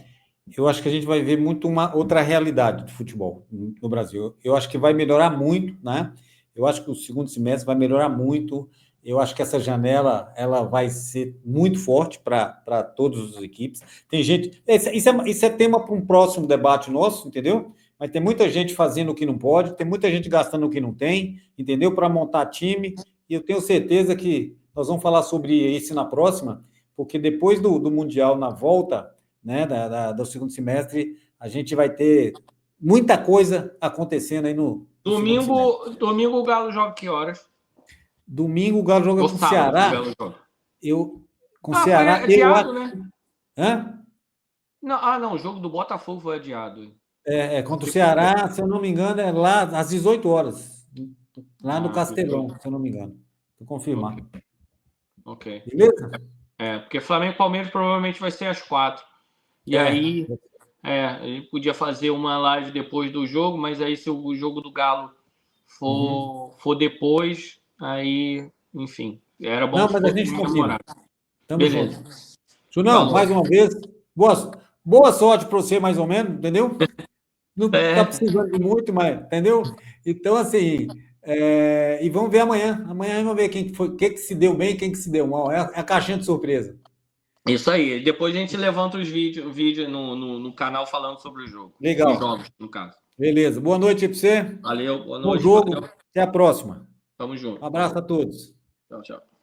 eu acho que a gente vai ver muito uma outra realidade do futebol no Brasil. Eu acho que vai melhorar muito, né? Eu acho que o segundo semestre vai melhorar muito. Eu acho que essa janela ela vai ser muito forte para todas as equipes. Tem gente. Isso é tema para um próximo debate nosso, entendeu? Mas tem muita gente fazendo o que não pode, tem muita gente gastando o que não tem, entendeu? Para montar time. E eu tenho certeza que nós vamos falar sobre isso na próxima, porque depois do Mundial, na volta, né, do segundo semestre, a gente vai ter muita coisa acontecendo aí no domingo o Galo joga que horas? Domingo o Galo joga com o Ceará. Com o Ceará. Foi adiado, né? Hã? Não, o jogo do Botafogo foi adiado. Contra o Ceará, se eu não me engano, é lá às 18 horas. Lá no Castelão, se eu não me engano. Vou confirmar. Ok. Beleza? Porque Flamengo e Palmeiras provavelmente vai ser às 4. E aí, ele podia fazer uma live depois do jogo, mas aí se o jogo do Galo for depois, aí, enfim, era bom. Não, mas a gente confirma. Tamo junto. Junão, mais uma vez, boa sorte para você, mais ou menos, entendeu? Não está precisando de muito, mas, entendeu? Então, assim, e vamos ver amanhã. Amanhã vamos ver quem que se deu bem e quem que se deu mal. É a caixinha de surpresa. Isso aí. Depois a gente levanta os vídeos no canal falando sobre o jogo. Legal. Os jogos, no caso. Beleza. Boa noite para você. Valeu. Boa noite. Bom jogo. Valeu. Até a próxima. Tamo junto. Um abraço a todos. Tchau, tchau.